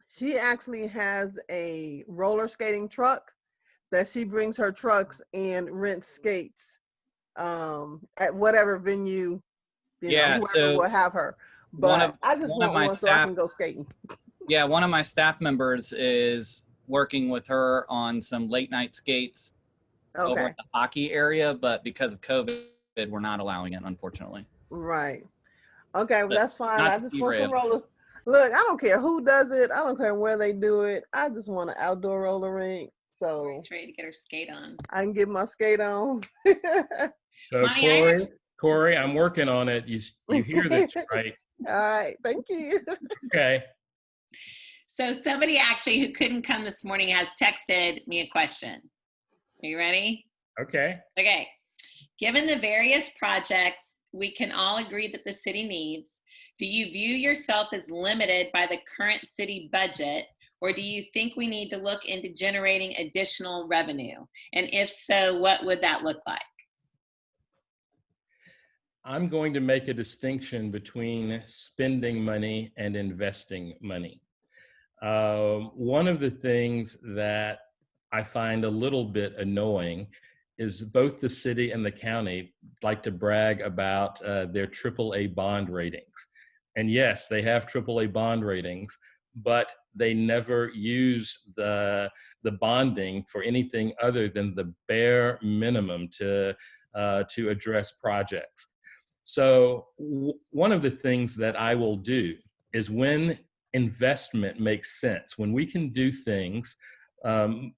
she actually has a roller skating truck that she brings her trucks and rents skates at whatever venue, you know, whoever will have her. But I just want one so I can go skating. Yeah, one of my staff members is working with her on some late night skates over at the hockey area, but because of COVID, we're not allowing it, unfortunately. Right. Okay, well, that's fine. I just want some derail. rollers. Look, I don't care who does it. I don't care where they do it. I just want an outdoor roller rink. So She's ready to get her skate on. I can get my skate on. So Monty, Corey, I'm working on it. You hear this, right? All right, thank you. Okay. So somebody actually who couldn't come this morning has texted me a question. Are you ready? Okay. Okay. Given the various projects we can all agree that the city needs, do you view yourself as limited by the current city budget, or do you think we need to look into generating additional revenue? And if so, what would that look like? I'm going to make a distinction between spending money and investing money. One of the things that I find a little bit annoying is both the city and the county like to brag about their AAA bond ratings. And yes, they have AAA bond ratings, but they never use the bonding for anything other than the bare minimum to address projects. So one of the things that I will do is when investment makes sense, when we can do things,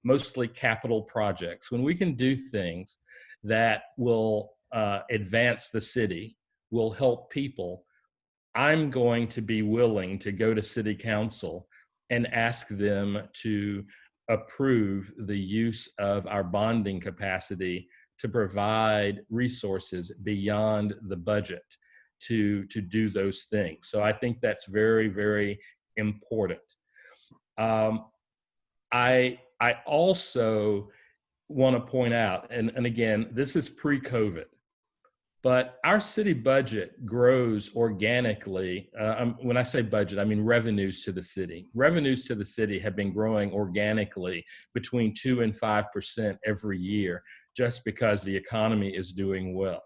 mostly capital projects, when we can do things that will advance the city, will help people, I'm going to be willing to go to city council and ask them to approve the use of our bonding capacity to provide resources beyond the budget to do those things. So I think that's very, very important. I also want to point out, and again, this is pre-COVID, but our city budget grows organically. When I say budget, I mean revenues to the city. Revenues to the city have been growing organically between 2% and 5% every year, just because the economy is doing well.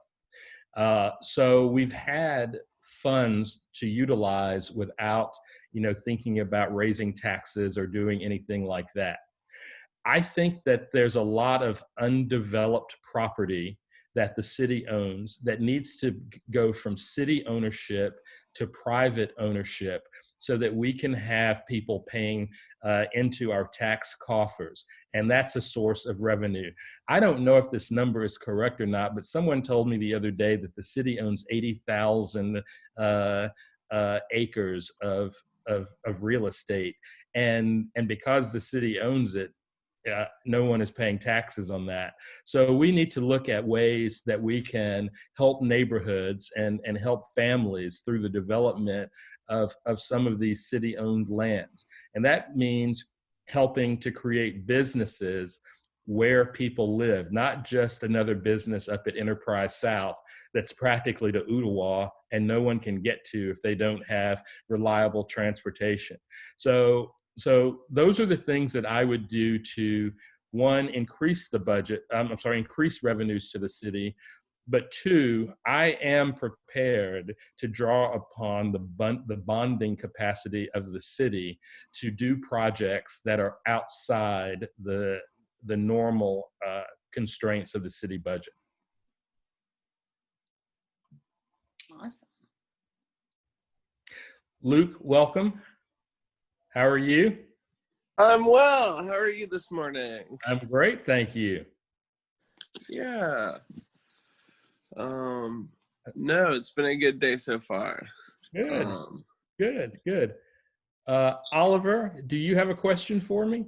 So we've had funds to utilize without, thinking about raising taxes or doing anything like that. I think that there's a lot of undeveloped property that the city owns that needs to go from city ownership to private ownership so that we can have people paying into our tax coffers. And that's a source of revenue. I don't know if this number is correct or not, but someone told me the other day that the city owns 80,000 acres of real estate. And because the city owns it, no one is paying taxes on that. So we need to look at ways that we can help neighborhoods and help families through the development of some of these city-owned lands. And that means helping to create businesses where people live, not just another business up at Enterprise South that's practically to Ottawa and no one can get to if they don't have reliable transportation. So those are the things that I would do to, one, increase the budget, increase revenues to the city, but two, I am prepared to draw upon the bonding capacity of the city to do projects that are outside the normal constraints of the city budget. Awesome. Luke, welcome. How are you? I'm well. How are you this morning? I'm great, thank you. Yeah. No, it's been a good day so far. Good. Good. Oliver, do you have a question for me?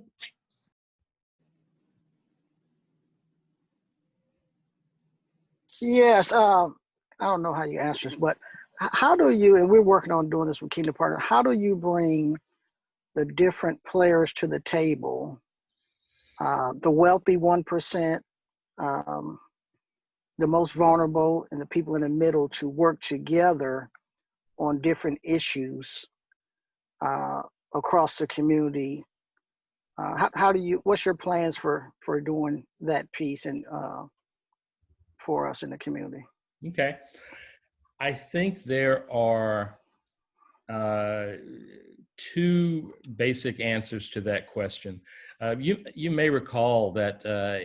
Yes. I don't know how you answer this, but how do you, and we're working on doing this with Kingdom Partner, how do you bring the different players to the table, the wealthy 1%, the most vulnerable, and the people in the middle to work together on different issues across the community? How do you, what's your plans for doing that piece and for us in the community? Okay. I think there are two basic answers to that question. You may recall that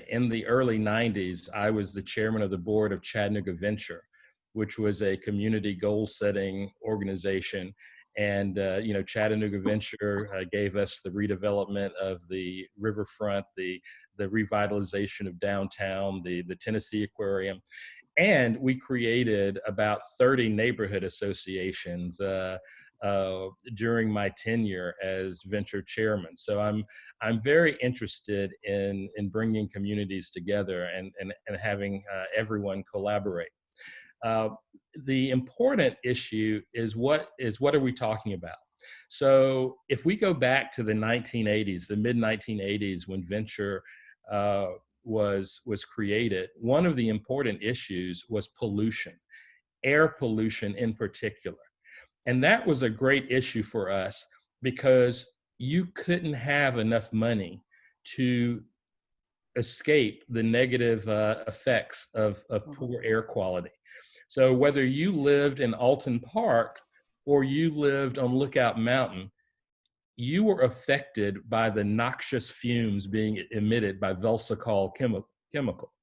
in the early 90s, I was the chairman of the board of Chattanooga Venture, which was a community goal-setting organization. And Chattanooga Venture gave us the redevelopment of the riverfront, the revitalization of downtown, the Tennessee Aquarium. And we created about 30 neighborhood associations during my tenure as venture chairman. So I'm very interested in bringing communities together and having everyone collaborate. The important issue is what are we talking about? So if we go back to the 1980s, the mid 1980s, when venture was created, one of the important issues was pollution, air pollution in particular. And that was a great issue for us because you couldn't have enough money to escape the negative effects of poor air quality. So whether you lived in Alton Park or you lived on Lookout Mountain, you were affected by the noxious fumes being emitted by Velsicol chemical.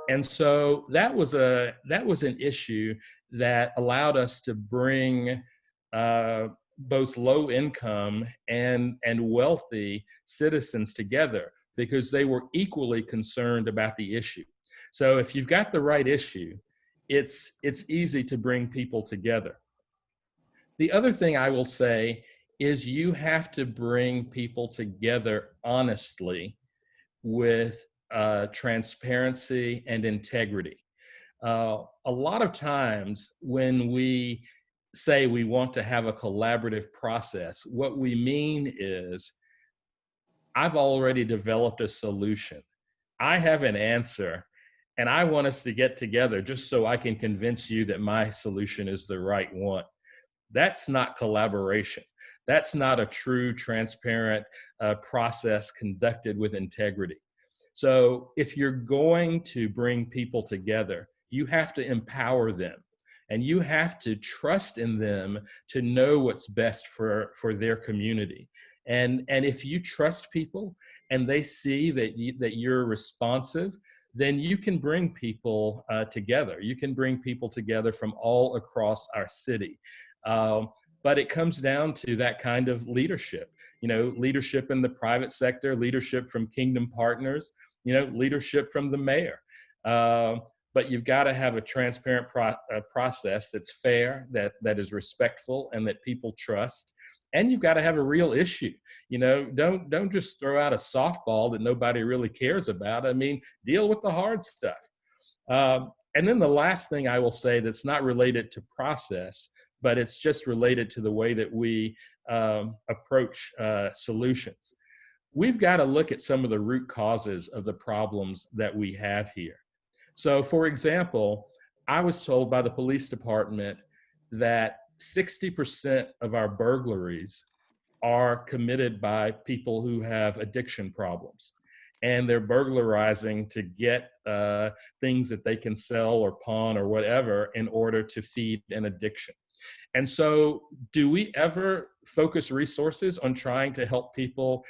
And so that was an issue that allowed us to bring both low income and wealthy citizens together because they were equally concerned about the issue. So if you've got the right issue, it's easy to bring people together. The other thing I will say is you have to bring people together honestly with transparency and integrity. A lot of times when we say we want to have a collaborative process, what we mean is, I've already developed a solution. I have an answer, and I want us to get together just so I can convince you that my solution is the right one. That's not collaboration. That's not a true, transparent process conducted with integrity. So if you're going to bring people together, you have to empower them and you have to trust in them to know what's best for their community. And if you trust people and they see that you're responsive, then you can bring people together. You can bring people together from all across our city. but it comes down to that kind of leadership, leadership in the private sector, leadership from Kingdom Partners, leadership from the mayor. But you've got to have a transparent process that's fair, that is respectful, and that people trust. And you've got to have a real issue. Don't just throw out a softball that nobody really cares about. I mean, deal with the hard stuff. And then the last thing I will say that's not related to process, but it's just related to the way that we approach solutions. We've got to look at some of the root causes of the problems that we have here. So, for example, I was told by the police department that 60% of our burglaries are committed by people who have addiction problems. And they're burglarizing to get things that they can sell or pawn or whatever in order to feed an addiction. And so do we ever focus resources on trying to help people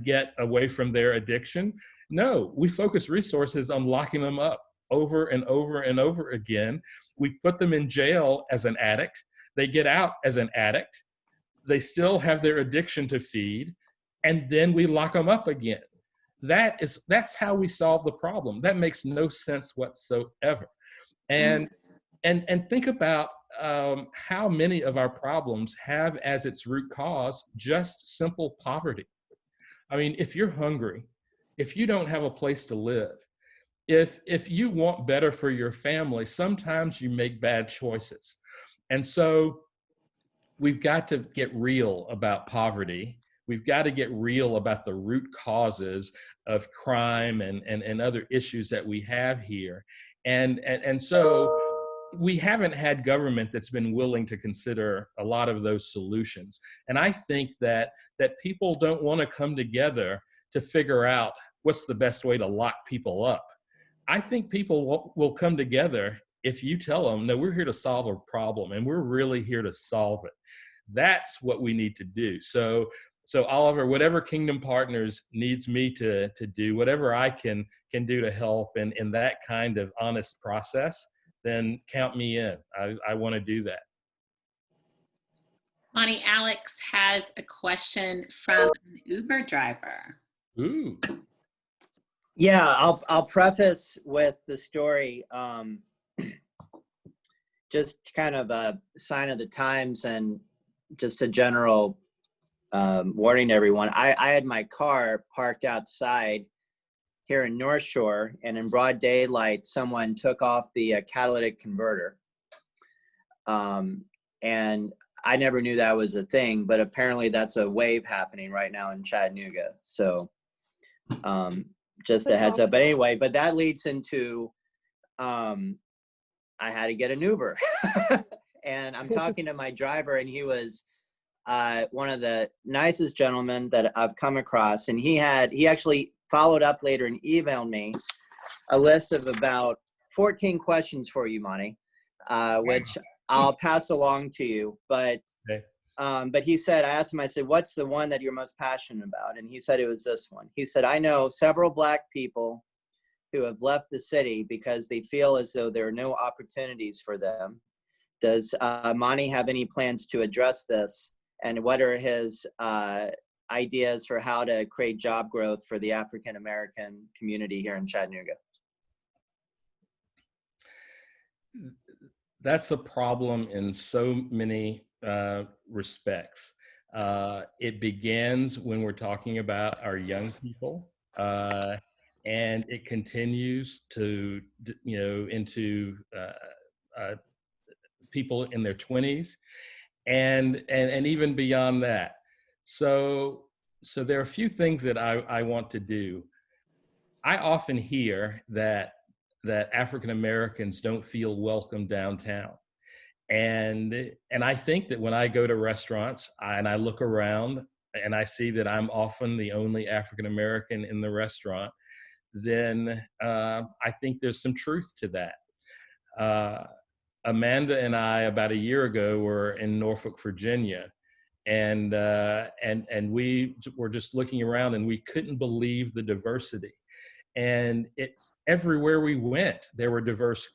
get away from their addiction? No, we focus resources on locking them up over and over and over again. We put them in jail as an addict. They get out as an addict. They still have their addiction to feed, and then we lock them up again. That's how we solve the problem. That makes no sense whatsoever. And think about how many of our problems have as its root cause just simple poverty. I mean, if you're hungry, if you don't have a place to live, if you want better for your family, sometimes you make bad choices. And so we've got to get real about poverty. We've got to get real about the root causes of crime and other issues that we have here. And so we haven't had government that's been willing to consider a lot of those solutions. And I think that people don't want to come together to figure out what's the best way to lock people up. I think people will come together if you tell them, no, we're here to solve a problem, and we're really here to solve it. That's what we need to do. So Oliver, whatever Kingdom Partners needs me to do, whatever I can do to help in that kind of honest process, then count me in. I want to do that. Monty, Alex has a question from an Uber driver. Ooh. Yeah, I'll preface with the story. Just kind of a sign of the times and just a general warning to everyone. I had my car parked outside here in North Shore, and in broad daylight, someone took off the catalytic converter. And I never knew that was a thing, but apparently that's a wave happening right now in Chattanooga. So just a heads up. But anyway, but that leads into I had to get an Uber. And I'm talking to my driver, and he was one of the nicest gentlemen that I've come across. And he actually followed up later and emailed me a list of about 14 questions for you, Monty, which I'll pass along to you. But he said, I asked him, I said, what's the one that you're most passionate about? And he said it was this one. He said, I know several Black people who have left the city because they feel as though there are no opportunities for them. Does Monty have any plans to address this? And what are his ideas for how to create job growth for the African-American community here in Chattanooga? That's a problem in so many respects. It begins when we're talking about our young people, and it continues to, into people in their 20s, and even beyond that. So there are a few things that I want to do. I often hear that African Americans don't feel welcome downtown. And I think that when I go to restaurants and I look around and I see that I'm often the only African American in the restaurant, then I think there's some truth to that. Amanda and I, about a year ago, were in Norfolk, Virginia, and we were just looking around, and we couldn't believe the diversity. And it's everywhere we went, there were diverse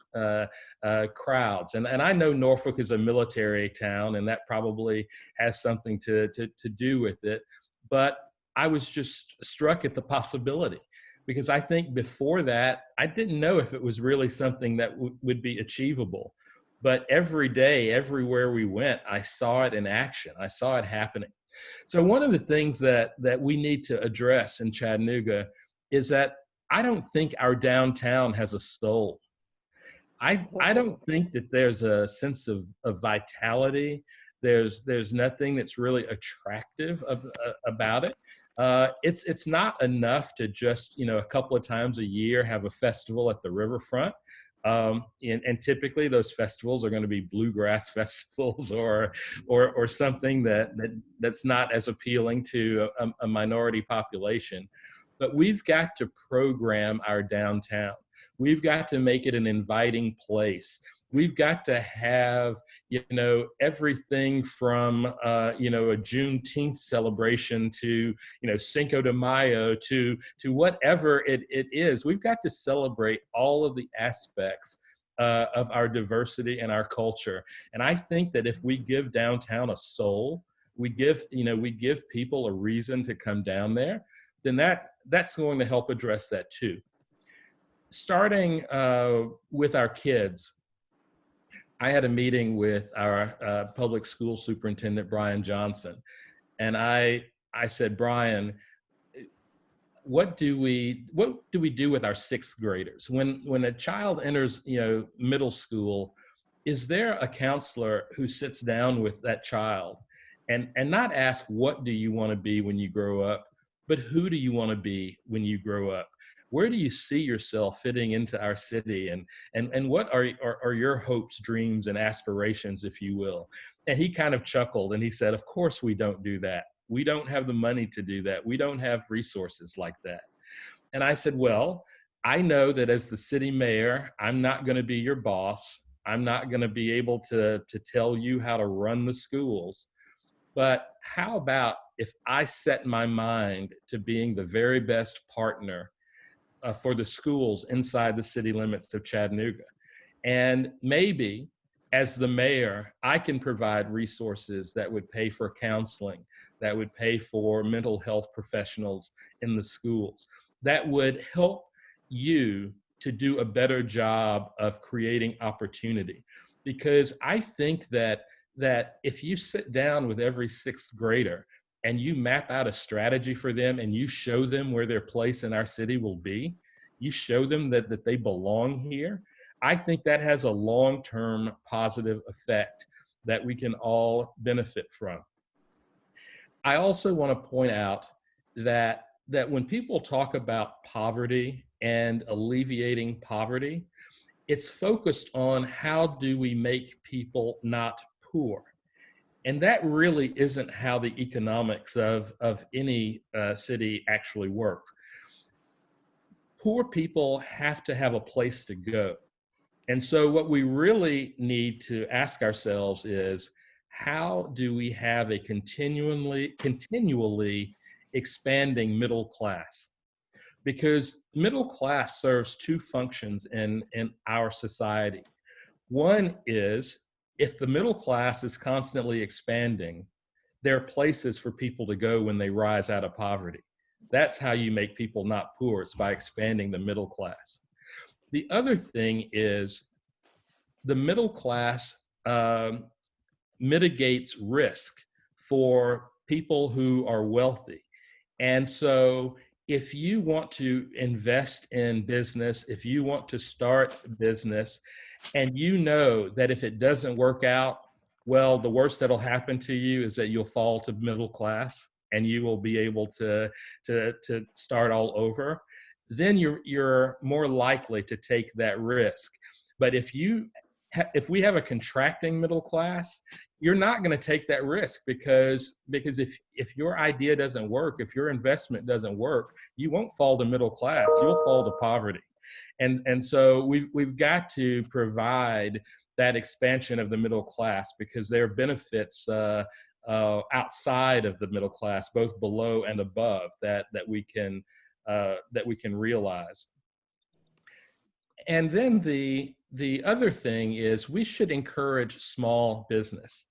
crowds. And I know Norfolk is a military town, and that probably has something to do with it. But I was just struck at the possibility, because I think before that, I didn't know if it was really something that would be achievable. But every day, everywhere we went, I saw it in action. I saw it happening. So one of the things that we need to address in Chattanooga is that I don't think our downtown has a soul. I don't think that there's a sense of vitality. There's nothing that's really attractive about it. It's not enough to just, a couple of times a year have a festival at the riverfront. And typically those festivals are going to be bluegrass festivals or something that's not as appealing to a minority population. But we've got to program our downtown. We've got to make it an inviting place. We've got to have, everything from, a Juneteenth celebration to, Cinco de Mayo to whatever it is. We've got to celebrate all of the aspects of our diversity and our culture. And I think that if we give downtown a soul, we give people a reason to come down there, then that's going to help address that too. Starting with our kids, I had a meeting with our public school superintendent, Brian Johnson, and I said, Brian, what do we do with our sixth graders when a child enters middle school? Is there a counselor who sits down with that child and not ask, what do you want to be when you grow up, but who do you want to be when you grow up? Where do you see yourself fitting into our city? And what are your hopes, dreams, and aspirations, if you will? And he kind of chuckled and he said, of course we don't do that. We don't have the money to do that. We don't have resources like that. And I said, well, I know that as the city mayor, I'm not going to be your boss. I'm not going to be able to tell you how to run the schools. But how about if I set my mind to being the very best partner for the schools inside the city limits of Chattanooga? And maybe as the mayor, I can provide resources that would pay for counseling, that would pay for mental health professionals in the schools, that would help you to do a better job of creating opportunity. Because I think that if you sit down with every sixth grader and you map out a strategy for them and you show them where their place in our city will be, you show them that they belong here, I think that has a long-term positive effect that we can all benefit from. I also want to point out that when people talk about poverty and alleviating poverty, it's focused on how do we make people not poor. And that really isn't how the economics of any city actually work. Poor people have to have a place to go. And so what we really need to ask ourselves is, how do we have a continually expanding middle class? Because middle class serves two functions in our society. One is, if the middle class is constantly expanding, there are places for people to go when they rise out of poverty. That's how you make people not poor. It's by expanding the middle class. The other thing is, the middle class mitigates risk for people who are wealthy. And so if you want to invest in business, if you want to start a business, and you know that if it doesn't work out, well, the worst that'll happen to you is that you'll fall to middle class and you will be able to start all over, then you're more likely to take that risk. But if we have a contracting middle class, you're not going to take that risk, because if your idea doesn't work, if your investment doesn't work, you won't fall to middle class, you'll fall to poverty. And so we've got to provide that expansion of the middle class, because there are benefits outside of the middle class, both below and above, that we can that we can realize. And then the other thing is we should encourage small business.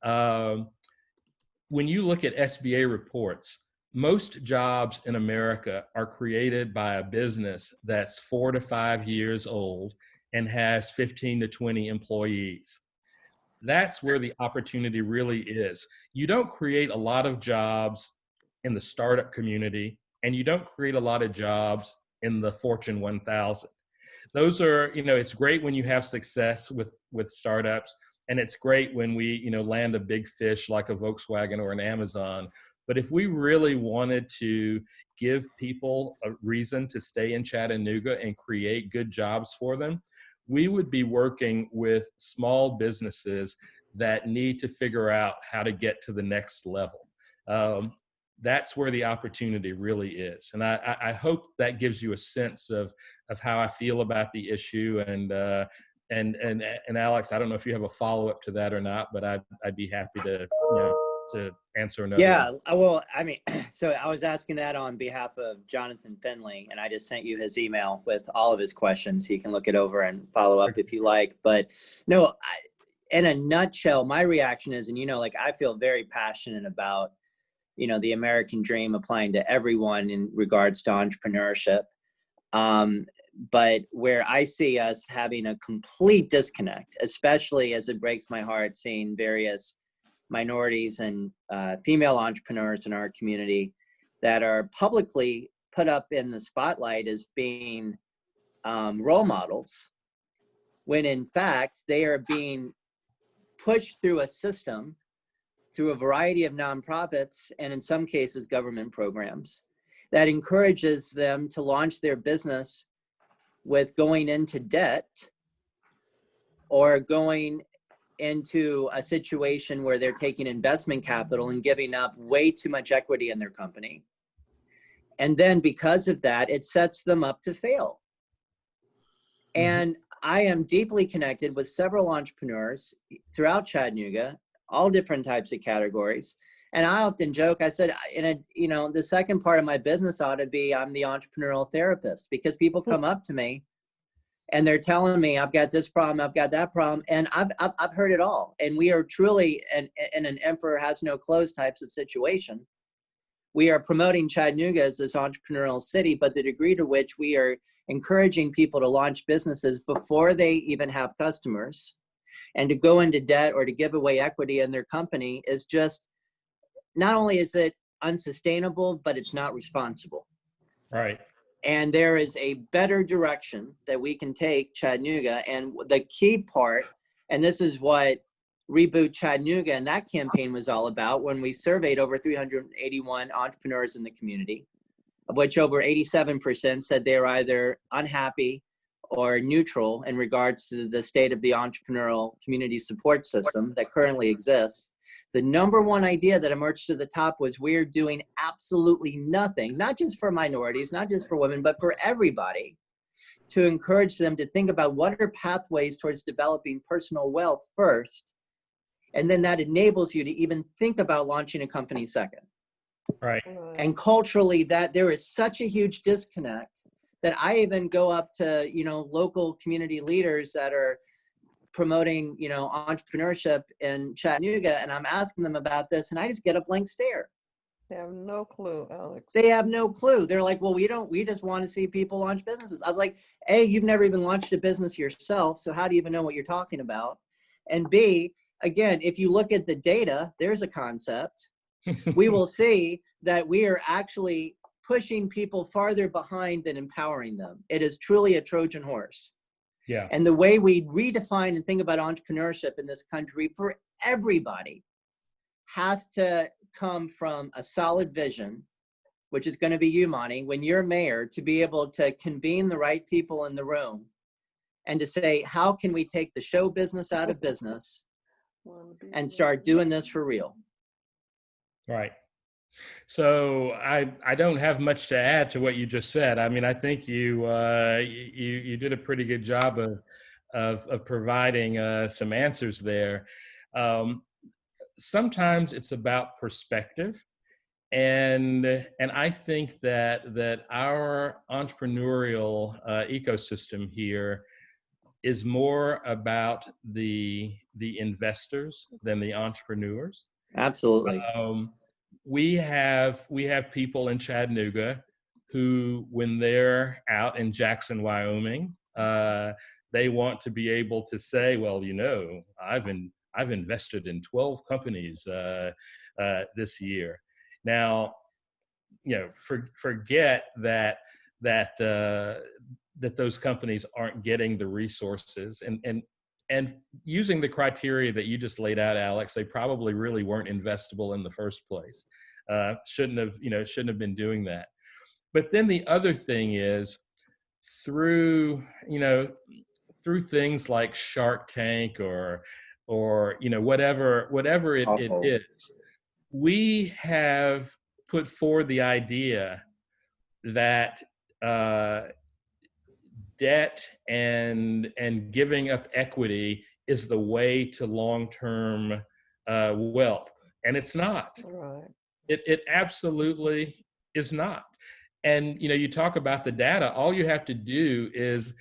When you look at SBA reports, most jobs in America are created by a business that's 4 to 5 years old and has 15 to 20 employees. That's where the opportunity really is. You don't create a lot of jobs in the startup community, and you don't create a lot of jobs in the Fortune 1000. Those are, it's great when you have success with startups, and it's great when we, land a big fish like a Volkswagen or an Amazon. But if we really wanted to give people a reason to stay in Chattanooga and create good jobs for them, we would be working with small businesses that need to figure out how to get to the next level. That's where the opportunity really is. And I hope that gives you a sense of how I feel about the issue. And Alex, I don't know if you have a follow-up to that or not, but I'd be happy to answer another. Yeah, well, I mean, so I was asking that on behalf of Jonathan Finley, and I just sent you his email with all of his questions, so you can look it over and follow up if you like. But no, in a nutshell, my reaction is, and I feel very passionate about, the American dream applying to everyone in regards to entrepreneurship. But where I see us having a complete disconnect, especially as it breaks my heart seeing various minorities and female entrepreneurs in our community that are publicly put up in the spotlight as being role models, when in fact they are being pushed through a system, through a variety of nonprofits and in some cases government programs that encourages them to launch their business with going into debt or going into a situation where they're taking investment capital and giving up way too much equity in their company. And then because of that, it sets them up to fail. And I am deeply connected with several entrepreneurs throughout Chattanooga, all different types of categories. And I often joke, I said, the second part of my business ought to be I'm the entrepreneurial therapist, because people come up to me and they're telling me, I've got this problem, I've got that problem, and I've heard it all. And we are truly in an emperor has no clothes types of situation. We are promoting Chattanooga as this entrepreneurial city, but the degree to which we are encouraging people to launch businesses before they even have customers and to go into debt or to give away equity in their company is just, not only is it unsustainable, but it's not responsible. Right. And there is a better direction that we can take Chattanooga. And the key part, and this is what Reboot Chattanooga and that campaign was all about, when we surveyed over 381 entrepreneurs in the community, of which over 87% said they were either unhappy or neutral in regards to the state of the entrepreneurial community support system that currently exists. The number one idea that emerged to the top was we're doing absolutely nothing, not just for minorities, not just for women, but for everybody, to encourage them to think about what are pathways towards developing personal wealth first. And then that enables you to even think about launching a company second. Right. And culturally, that there is such a huge disconnect that I even go up to, local community leaders that are promoting, entrepreneurship in Chattanooga, and I'm asking them about this, and I just get a blank stare. They have no clue, Alex. They have no clue. They're like, well, we just want to see people launch businesses. I was like, A, you've never even launched a business yourself, so how do you even know what you're talking about? And B, again, if you look at the data, there's a concept. We will see that we are actually pushing people farther behind than empowering them. It is truly a Trojan horse. Yeah. And the way we redefine and think about entrepreneurship in this country for everybody has to come from a solid vision, which is going to be you, Monty, when you're mayor, to be able to convene the right people in the room and to say, how can we take the show business out of business and start doing this for real? Right. So I don't have much to add to what you just said. I mean, I think you did a pretty good job of providing some answers there. Sometimes it's about perspective, and I think that our entrepreneurial ecosystem here is more about the investors than the entrepreneurs. Absolutely. We have people in Chattanooga who, when they're out in Jackson, Wyoming, they want to be able to say, well, you know, I've invested in 12 companies this year. Now, you know, forget that those companies aren't getting the resources, and using the criteria that you just laid out, Alex, they probably really weren't investable in the first place. Shouldn't have been doing that. But then the other thing is, through things like Shark Tank or whatever it is, we have put forward the idea that debt and giving up equity is the way to long-term wealth, and it's not. Right. It absolutely is not. And you talk about the data. All you have to do is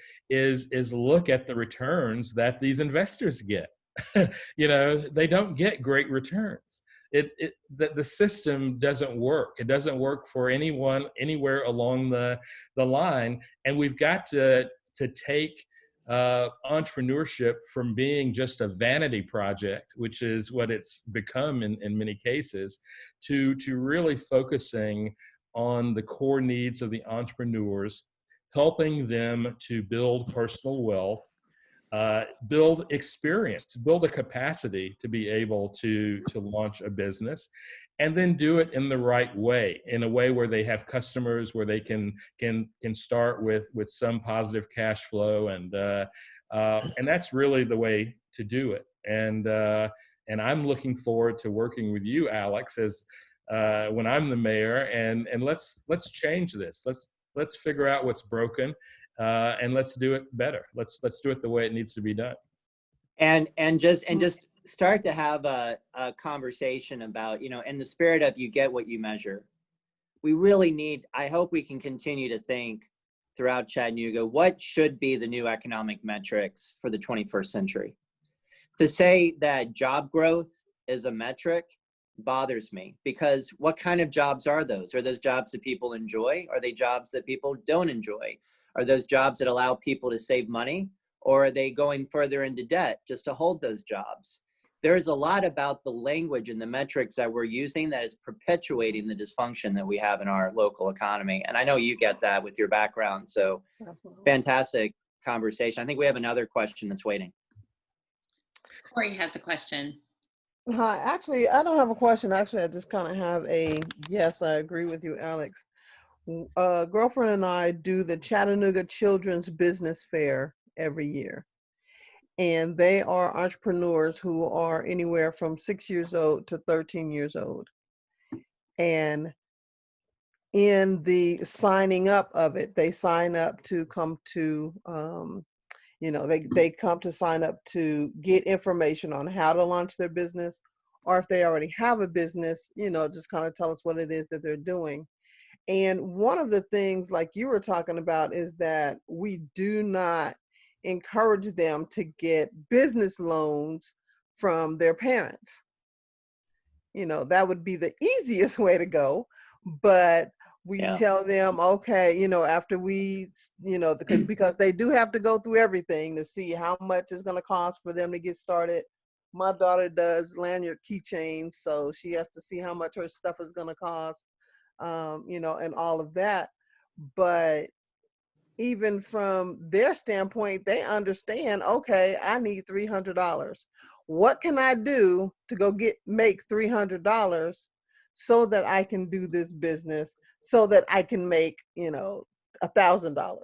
look at the returns that these investors get. They don't get great returns. The system doesn't work. It doesn't work for anyone anywhere along the line. And we've got to take entrepreneurship from being just a vanity project, which is what it's become in many cases, to really focusing on the core needs of the entrepreneurs, helping them to build personal wealth, build experience, build a capacity to be able to launch a business, and then do it in the right way, in a way where they have customers, where they can start with some positive cash flow, and that's really the way to do it. And I'm looking forward to working with you, Alex, as when I'm the mayor, and let's change this. Let's figure out what's broken. And let's do it better. Let's do it the way it needs to be done. And just start to have a conversation about, in the spirit of you get what you measure. We really need, I hope we can continue to think throughout Chattanooga, what should be the new economic metrics for the 21st century? To say that job growth is a metric bothers me, because what kind of jobs are those? Are those jobs that people enjoy? Are they jobs that people don't enjoy? Are those jobs that allow people to save money? Or are they going further into debt just to hold those jobs? There's a lot about the language and the metrics that we're using that is perpetuating the dysfunction that we have in our local economy. And I know you get that with your background. So fantastic conversation. I think we have another question that's waiting. Corey has a question. Hi, actually, I don't have a question. Actually, I just kind of have a yes, I agree with you, Alex. Girlfriend and I do the Chattanooga Children's Business Fair every year. And they are entrepreneurs who are anywhere from 6 years old to 13 years old. And in the signing up of it, they sign up to come to, they come to sign up to get information on how to launch their business, or if they already have a business, just kind of tell us what it is that they're doing. And one of the things, like you were talking about, is that we do not encourage them to get business loans from their parents. That would be the easiest way to go, but we tell them, okay, after we, because they do have to go through everything to see how much it's going to cost for them to get started. My daughter does lanyard keychains, so she has to see how much her stuff is going to cost, and all of that. But even from their standpoint, they understand, okay, I need $300. What can I do to go make $300 so that I can do this business, so that I can make, $1,000?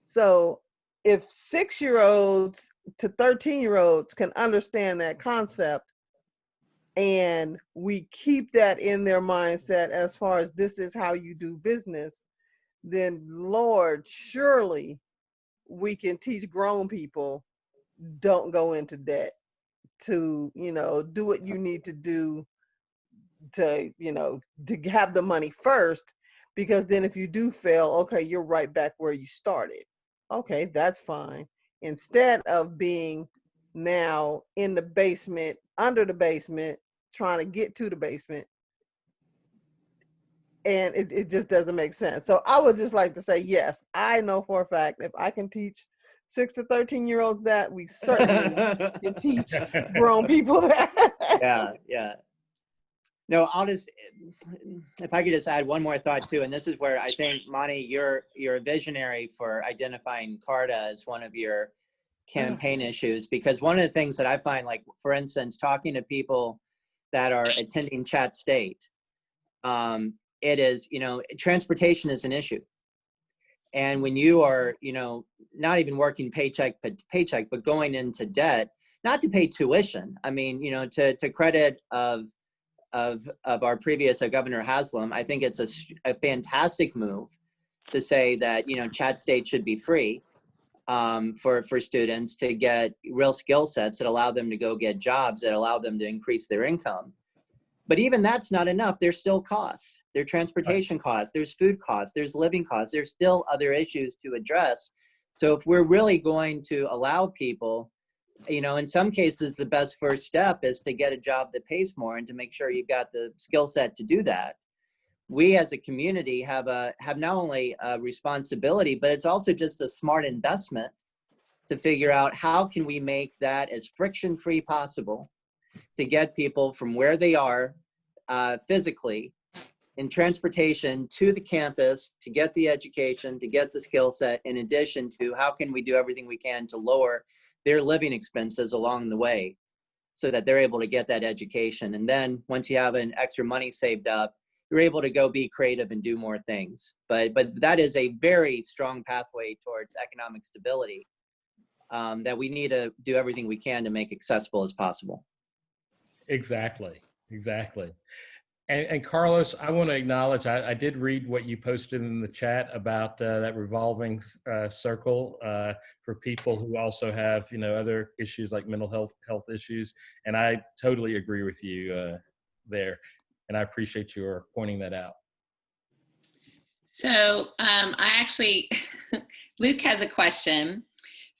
So if 6-year-olds to 13-year-olds can understand that concept, and we keep that in their mindset as far as this is how you do business, then Lord, surely we can teach grown people, don't go into debt, to, do what you need to do to, you know, to have the money first, because then if you do fail, okay, you're right back where you started. Okay, that's fine. Instead of being now in the basement, under the basement, trying to get to the basement, and it just doesn't make sense. So I would just like to say, yes, I know for a fact if I can teach 6 to 13-year-olds that, we certainly can teach grown people that. Yeah. No, I'll just, if I could just add one more thought too, and this is where I think, Monty, you're a visionary for identifying CARTA as one of your campaign issues, because one of the things that I find, like, for instance, talking to people that are attending Chat State, it is, you know, transportation is an issue. And when you are, you know, not even working paycheck to paycheck, but going into debt, not to pay tuition. I mean, you know, to credit of our previous Governor Haslam, I think it's a fantastic move to say that, you know, Chat State should be free for students to get real skill sets that allow them to go get jobs, that allow them to increase their income. But even that's not enough. There's still costs. There's transportation costs. There's food costs. There's living costs. There's still other issues to address. So if we're really going to allow people, you know, in some cases, the best first step is to get a job that pays more and to make sure you've got the skill set to do that. We as a community have not only a responsibility, but it's also just a smart investment to figure out how can we make that as friction-free possible to get people from where they are physically in transportation to the campus, to get the education, to get the skill set, in addition to how can we do everything we can to lower their living expenses along the way so that they're able to get that education. And then once you have an extra money saved up, you're able to go be creative and do more things. But that is a very strong pathway towards economic stability that we need to do everything we can to make accessible as possible. Exactly. And Carlos, I want to acknowledge, I did read what you posted in the chat about that revolving circle for people who also have, you know, other issues like mental health issues. And I totally agree with you there. And I appreciate your pointing that out. So Luke has a question.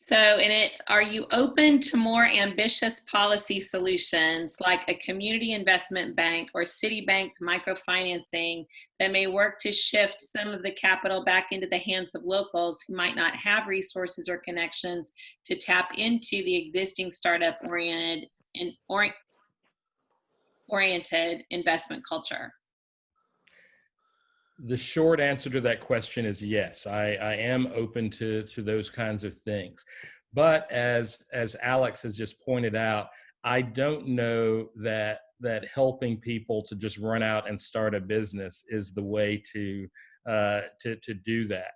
So, and it's, are you open to more ambitious policy solutions like a community investment bank or Citibank's microfinancing that may work to shift some of the capital back into the hands of locals who might not have resources or connections to tap into the existing startup-oriented investment culture? The short answer to that question is yes. I am open to those kinds of things. But as Alex has just pointed out, I don't know that helping people to just run out and start a business is the way to do that.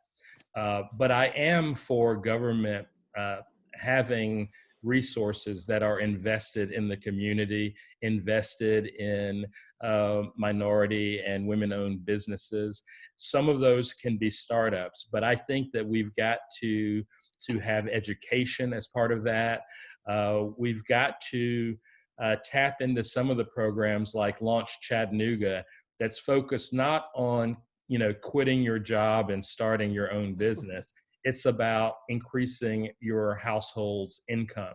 But I am for government having resources that are invested in the community, invested in minority and women-owned businesses. Some of those can be startups, but I think that we've got to have education as part of that. We've got to tap into some of the programs like Launch Chattanooga that's focused not on, you know, quitting your job and starting your own business. It's about increasing your household's income.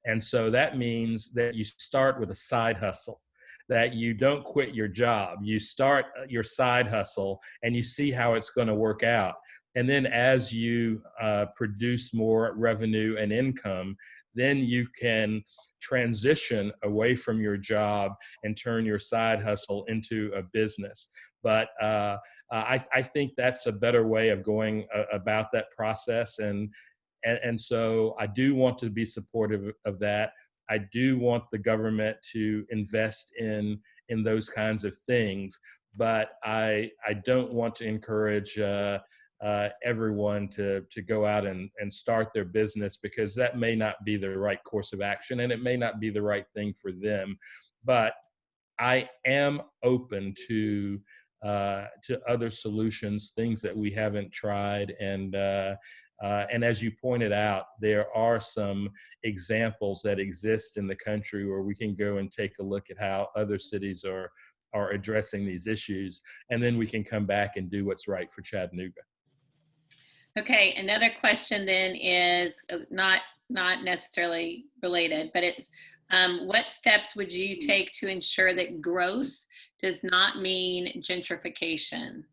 And so that means that you start with a side hustle, that you don't quit your job. You start your side hustle and you see how it's going to work out. And then as you produce more revenue and income, then you can transition away from your job and turn your side hustle into a business. But I think that's a better way of going about that process. And so I do want to be supportive of that. I do want the government to invest in those kinds of things, but I don't want to encourage everyone to go out and start their business, because that may not be the right course of action and it may not be the right thing for them. But I am open to other solutions, things that we haven't tried. And as you pointed out, there are some examples that exist in the country where we can go and take a look at how other cities are are addressing these issues, and then we can come back and do what's right for Chattanooga. Okay, another question then is not necessarily related, but it's what steps would you take to ensure that growth does not mean gentrification?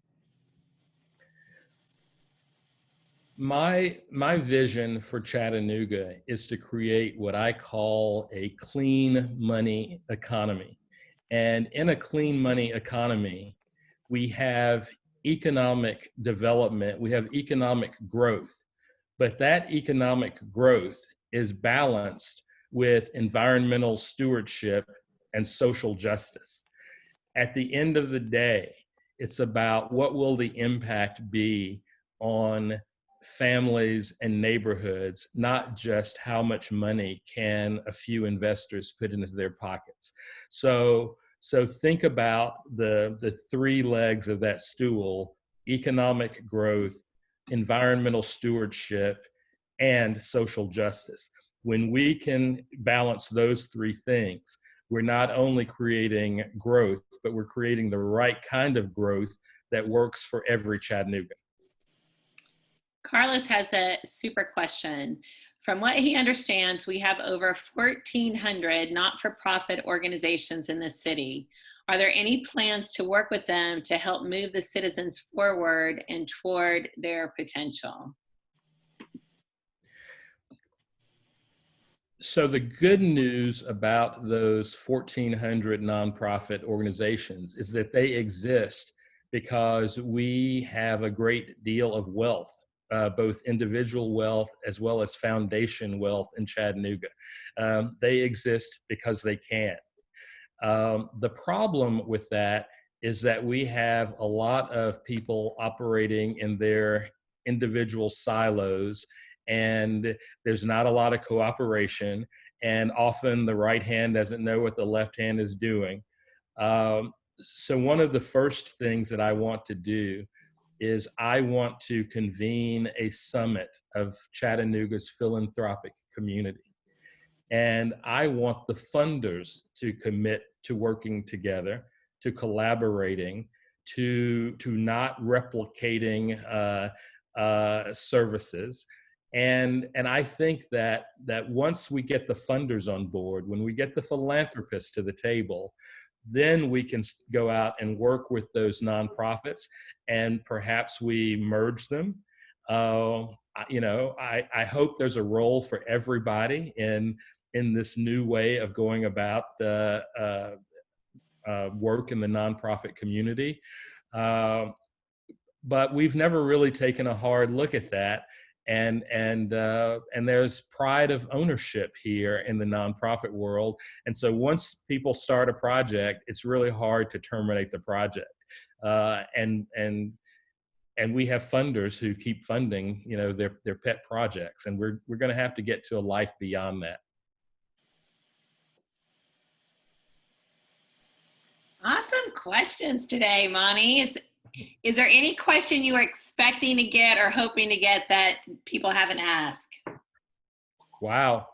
My vision for Chattanooga is to create what I call a clean money economy. And in a clean money economy, we have economic development, we have economic growth, but that economic growth is balanced with environmental stewardship and social justice. At the end of the day, it's about what will the impact be on families and neighborhoods, not just how much money can a few investors put into their pockets. So think about the three legs of that stool: economic growth, environmental stewardship, and social justice. When we can balance those three things, we're not only creating growth, but we're creating the right kind of growth that works for every Chattanoogan. Carlos has a super question. From what he understands, we have over 1,400 not-for-profit organizations in this city. Are there any plans to work with them to help move the citizens forward and toward their potential? So the good news about those 1,400 nonprofit organizations is that they exist because we have a great deal of wealth, both individual wealth as well as foundation wealth in Chattanooga. They exist because they can. The problem with that is that we have a lot of people operating in their individual silos, and there's not a lot of cooperation, and often the right hand doesn't know what the left hand is doing. So one of the first things that I want to do is I want to convene a summit of Chattanooga's philanthropic community. And I want the funders to commit to working together, to collaborating, to not replicating services. And I think that once we get the funders on board, when we get the philanthropists to the table, then we can go out and work with those nonprofits, and perhaps we merge them. I hope there's a role for everybody in this new way of going about work in the nonprofit community. But we've never really taken a hard look at that. And there's pride of ownership here in the nonprofit world. And so once people start a project, it's really hard to terminate the project. And we have funders who keep funding, their pet projects, and we're going to have to get to a life beyond that. Awesome questions today, Monty. Is there any question you were expecting to get or hoping to get that people haven't asked? Wow.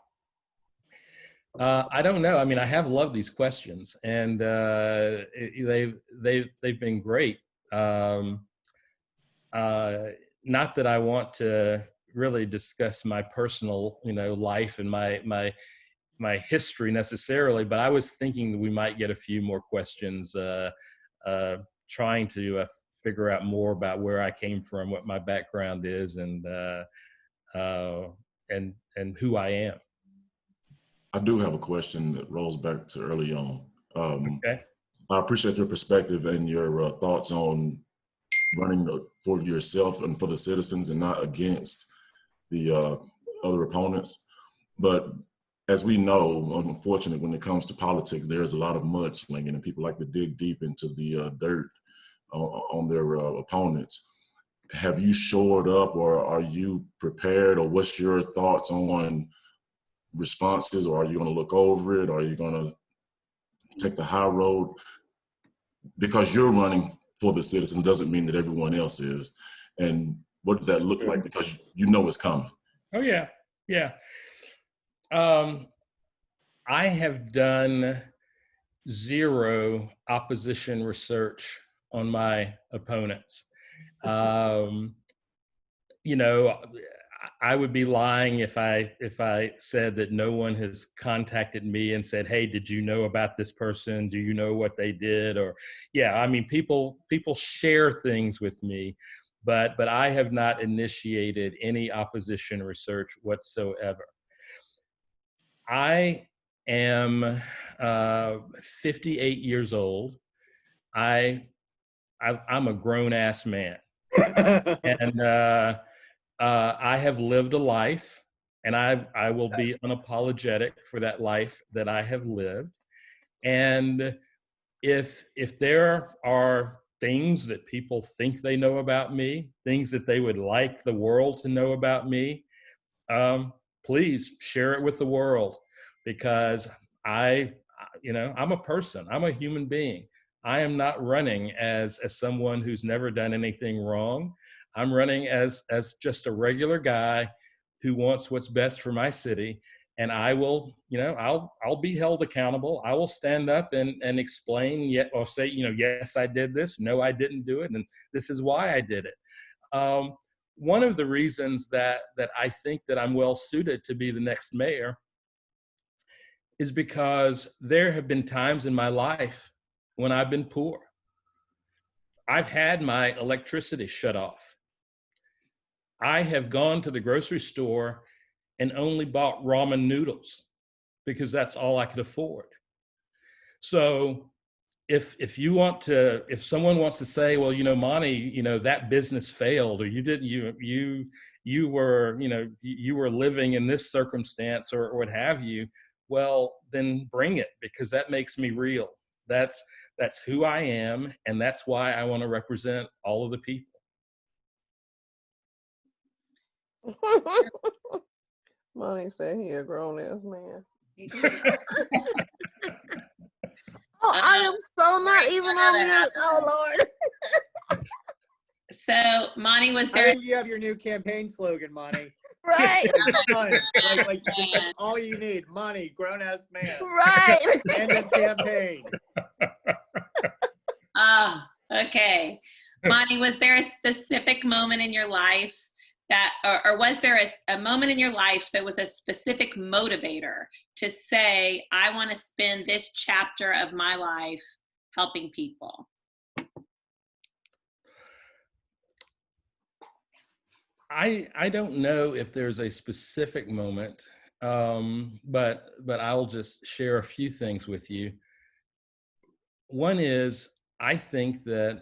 I don't know. I mean, I have loved these questions, and they've been great. Not that I want to really discuss my personal, life and my history necessarily, but I was thinking that we might get a few more questions, trying to figure out more about where I came from, what my background is, and who I am. I do have a question that rolls back to early on. Okay. I appreciate your perspective and your thoughts on running for yourself and for the citizens and not against the other opponents. But as we know, unfortunately, when it comes to politics, there's a lot of mudslinging, and people like to dig deep into the dirt on their opponents. Have you shored up, or are you prepared, or what's your thoughts on responses, or are you going to look over it, or are you going to take the high road? Because you're running for the citizens doesn't mean that everyone else is. And what does that look like? Because you know it's coming. Oh, yeah. Yeah. I have done zero opposition research on my opponents. Um, you know, I would be lying if I said that no one has contacted me and said, "Hey, did you know about this person? Do you know what they did?" Or, yeah, I mean, people share things with me, but I have not initiated any opposition research whatsoever. I am 58 years old. I'm a grown ass man, and I have lived a life, and I will be unapologetic for that life that I have lived. And if there are things that people think they know about me, things that they would like the world to know about me, please share it with the world, because I'm a person. I'm a human being. I am not running as someone who's never done anything wrong. I'm running as just a regular guy who wants what's best for my city. And I will, I'll be held accountable. I will stand up and explain yet or say, yes, I did this. No, I didn't do it. And this is why I did it. One of the reasons that I think that I'm well suited to be the next mayor is because there have been times in my life when I've been poor. I've had my electricity shut off. I have gone to the grocery store and only bought ramen noodles because that's all I could afford. So if someone wants to say, well, Monty, that business failed, or you were living in this circumstance, or what have you, well, then bring it, because that makes me real. That's who I am, and that's why I want to represent all of the people. Monty said he a grown ass man. Oh, I am so not even on mute. Oh, Lord. So, Monty, was there? I think you have your new campaign slogan, Monty. Right. like that's all you need. Monty, grown ass man. Right. End of campaign. Okay. Monty, was there a specific moment in your life that, or was there a moment in your life that was a specific motivator to say, I want to spend this chapter of my life helping people? I don't know if there's a specific moment, but I'll just share a few things with you. One is, I think that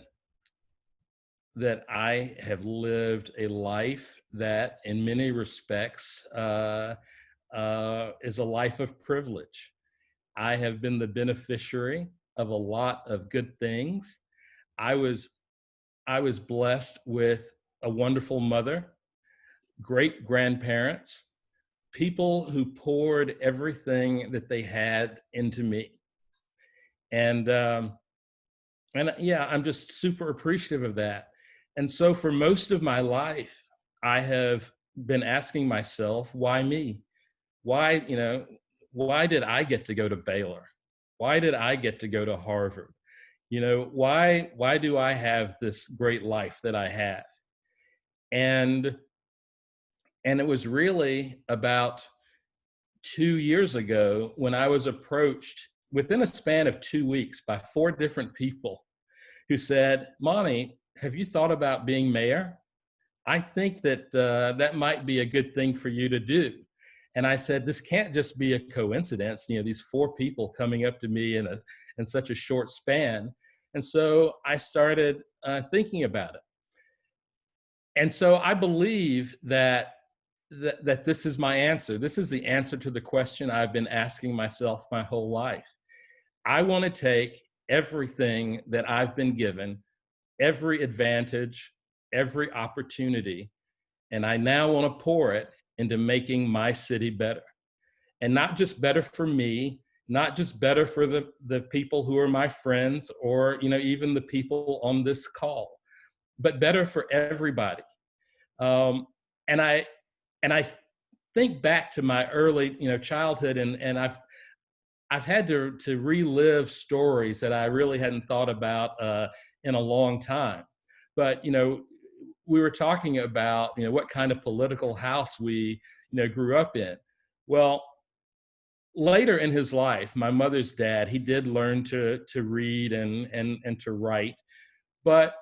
I have lived a life that, in many respects, is a life of privilege. I have been the beneficiary of a lot of good things. I was blessed with a wonderful mother, great grandparents, people who poured everything that they had into me. And yeah, I'm just super appreciative of that. And so for most of my life, I have been asking myself, why me? Why did I get to go to Baylor? Why did I get to go to Harvard? Why do I have this great life that I have? And it was really about 2 years ago when I was approached within a span of 2 weeks by 4 different people who said, Monty, have you thought about being mayor? I think that that might be a good thing for you to do. And I said, this can't just be a coincidence, these 4 people coming up to me in such a short span. And so I started thinking about it. And so I believe that this is my answer. This is the answer to the question I've been asking myself my whole life. I want to take everything that I've been given, every advantage, every opportunity, and I now want to pour it into making my city better. And not just better for me, not just better for the people who are my friends, or even the people on this call, but better for everybody. And I think back to my early childhood, and I've had to relive stories that I really hadn't thought about in a long time. But, we were talking about, what kind of political house we, grew up in. Well, later in his life, my mother's dad, he did learn to read and to write. But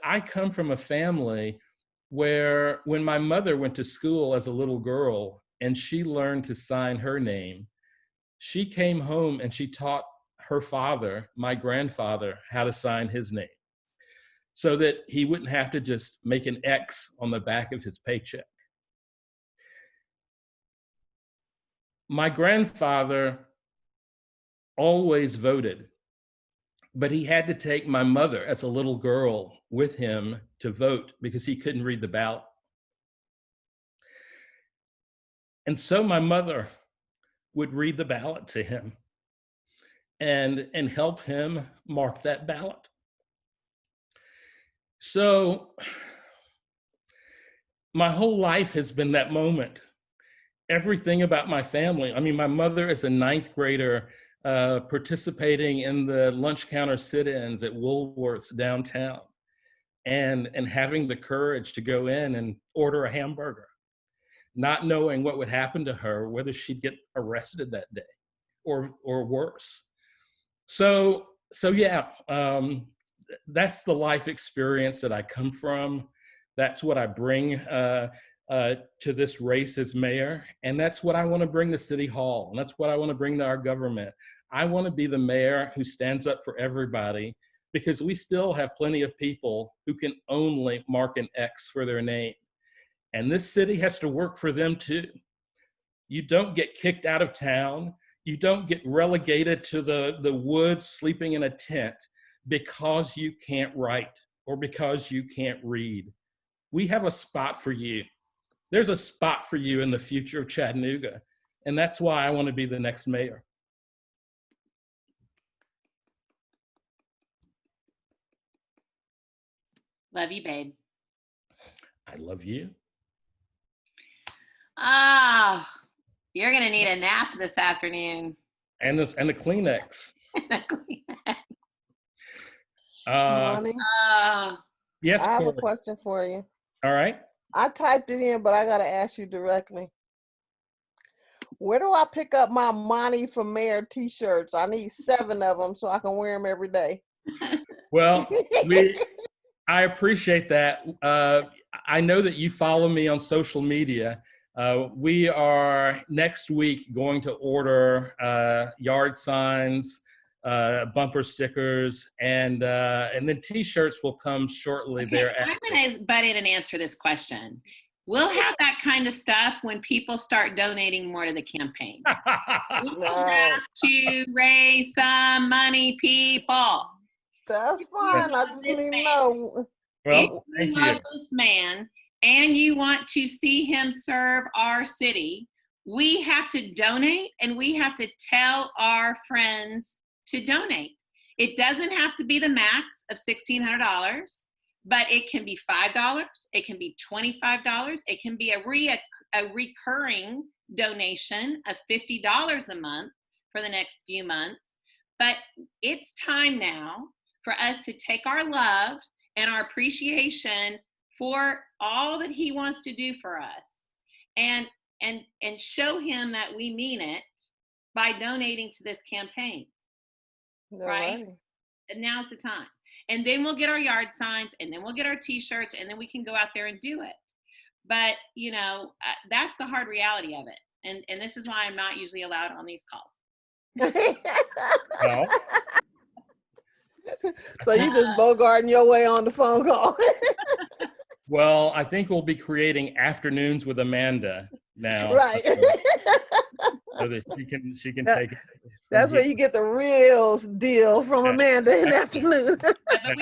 I come from a family where when my mother went to school as a little girl and she learned to sign her name, she came home and she taught her father, my grandfather, how to sign his name so that he wouldn't have to just make an X on the back of his paycheck. My grandfather always voted, but he had to take my mother as a little girl with him to vote because he couldn't read the ballot. And so my mother would read the ballot to him and help him mark that ballot. So my whole life has been that moment. Everything about my family. I mean, my mother is a ninth grader participating in the lunch counter sit-ins at Woolworths downtown and having the courage to go in and order a hamburger, not knowing what would happen to her, whether she'd get arrested that day or worse. So yeah, that's the life experience that I come from. That's what I bring to this race as mayor. And that's what I want to bring to City Hall. And that's what I want to bring to our government. I want to be the mayor who stands up for everybody because we still have plenty of people who can only mark an X for their name. And this city has to work for them too. You don't get kicked out of town. You don't get relegated to the woods sleeping in a tent because you can't write or because you can't read. We have a spot for you. There's a spot for you in the future of Chattanooga. And that's why I want to be the next mayor. Love you, babe. I love you. Ah, you're going to need a nap this afternoon. And the Kleenex. Monty, Yes, I have Corey. a question for you. All right. I typed it in, but I got to ask you directly. Where do I pick up my Monty for Mayor t-shirts? I need 7 of them so I can wear them every day. Well, I appreciate that. I know that you follow me on social media. We are next week going to order yard signs, bumper stickers, and then t-shirts will come shortly thereafter. I'm going to butt in and answer this question. We'll have that kind of stuff when people start donating more to the campaign. We have to raise some money, people. That's fine. I just need to know. Well, if you love this man and you want to see him serve our city, we have to donate and we have to tell our friends to donate. It doesn't have to be the max of $1,600, but it can be $5, it can be $25, it can be a recurring donation of $50 a month for the next few months. But it's time now for us to take our love and our appreciation for all that he wants to do for us and show him that we mean it by donating to this campaign. Right? And now's the time. And then we'll get our yard signs and then we'll get our t-shirts and then we can go out there and do it. But, that's the hard reality of it. And this is why I'm not usually allowed on these calls. Well, so you just bogarting your way on the phone call. Well, I think we'll be creating Afternoons with Amanda now. Right. So that she can take it. That's where you get the real deal from Amanda in the afternoon. But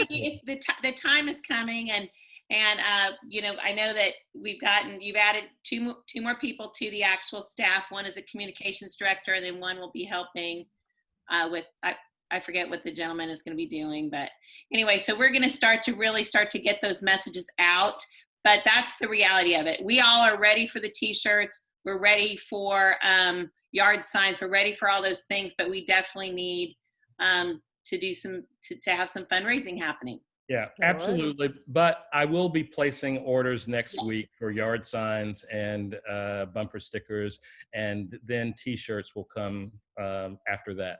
it's the time is coming, and I know that you've added two more people to the actual staff. One is a communications director, and then one will be helping with I forget what the gentleman is going to be doing, but anyway, so we're going to start to get those messages out. But that's the reality of it. We all are ready for the t-shirts. We're ready for yard signs. We're ready for all those things, but we definitely need to do to have some fundraising happening. Yeah, absolutely. But I will be placing orders next week for yard signs and bumper stickers, and then T-shirts will come after that.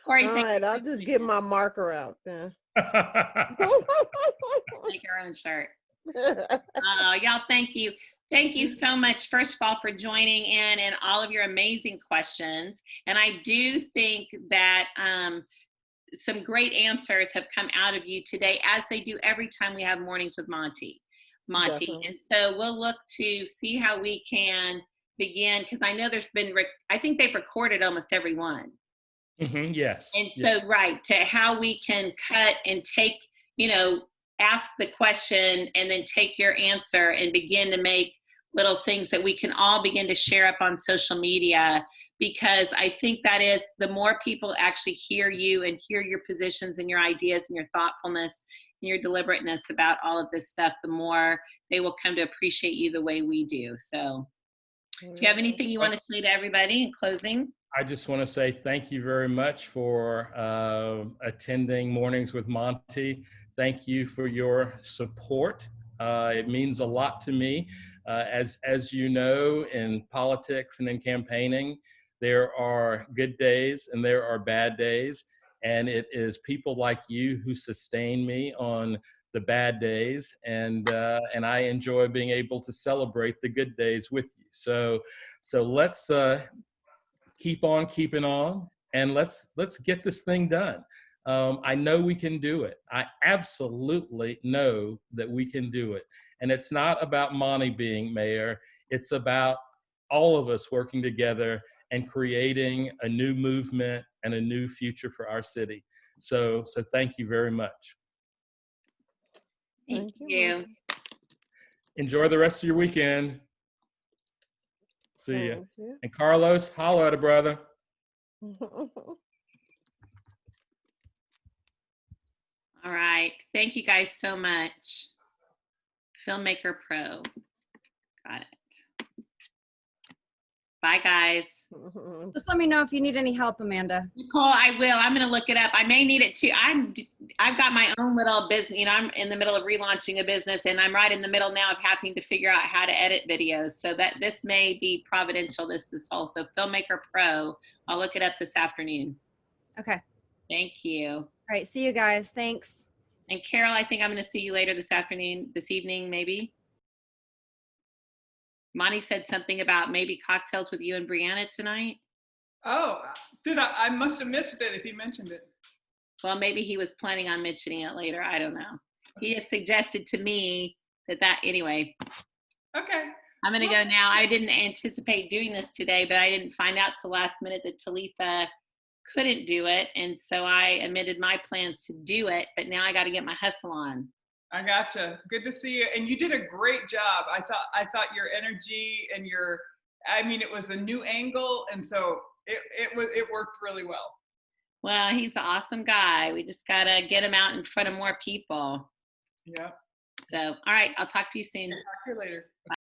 Corey, all right, I'll just get my marker out then. Make our own shirt. Y'all, thank you. Thank you so much, first of all, for joining in and all of your amazing questions. And I do think that some great answers have come out of you today, as they do every time we have mornings with Monty. Definitely. And so we'll look to see how we can begin, because I know there's been, I think they've recorded almost every one. Yes. And so, right, to how we can cut and take, ask the question and then take your answer and begin to make little things that we can all begin to share up on social media, because I think that is, the more people actually hear you and hear your positions and your ideas and your thoughtfulness and your deliberateness about all of this stuff, the more they will come to appreciate you the way we do. So do you have anything you want to say to everybody in closing? I just want to say thank you very much for attending Mornings with Monty. Thank you for your support. It means a lot to me. As you know, in politics and in campaigning, there are good days and there are bad days. And it is people like you who sustain me on the bad days. And I enjoy being able to celebrate the good days with you. So let's keep on keeping on, and let's get this thing done. I know we can do it. I absolutely know that we can do it. And it's not about Monty being mayor. It's about all of us working together and creating a new movement and a new future for our city. So thank you very much. Thank you. Enjoy the rest of your weekend. See ya. And Carlos, holla at a brother. All right. Thank you guys so much. Filmmaker Pro. Got it. Bye, guys. Just let me know if you need any help, Amanda. Nicole, I will. I'm going to look it up. I may need it too. I've got my own little business. I'm in the middle of relaunching a business, and I'm right in the middle now of having to figure out how to edit videos. So that this may be providential, this whole. So Filmmaker Pro, I'll look it up this afternoon. Okay. Thank you. All right. See you guys. Thanks. And Carol, I think I'm going to see you later this evening, maybe. Monty said something about maybe cocktails with you and Brianna tonight. Oh, did I must have missed it if he mentioned it. Well, maybe he was planning on mentioning it later. I don't know. He has suggested to me that anyway. Okay. I'm going to go now. I didn't anticipate doing this today, but I didn't find out till last minute that Talitha couldn't do it. And so I amended my plans to do it, but now I got to get my hustle on. I gotcha. Good to see you. And you did a great job. I thought your energy and it was a new angle. And so it worked really well. Well, he's an awesome guy. We just got to get him out in front of more people. Yeah. So, all right. I'll talk to you soon. Talk to you later. Bye.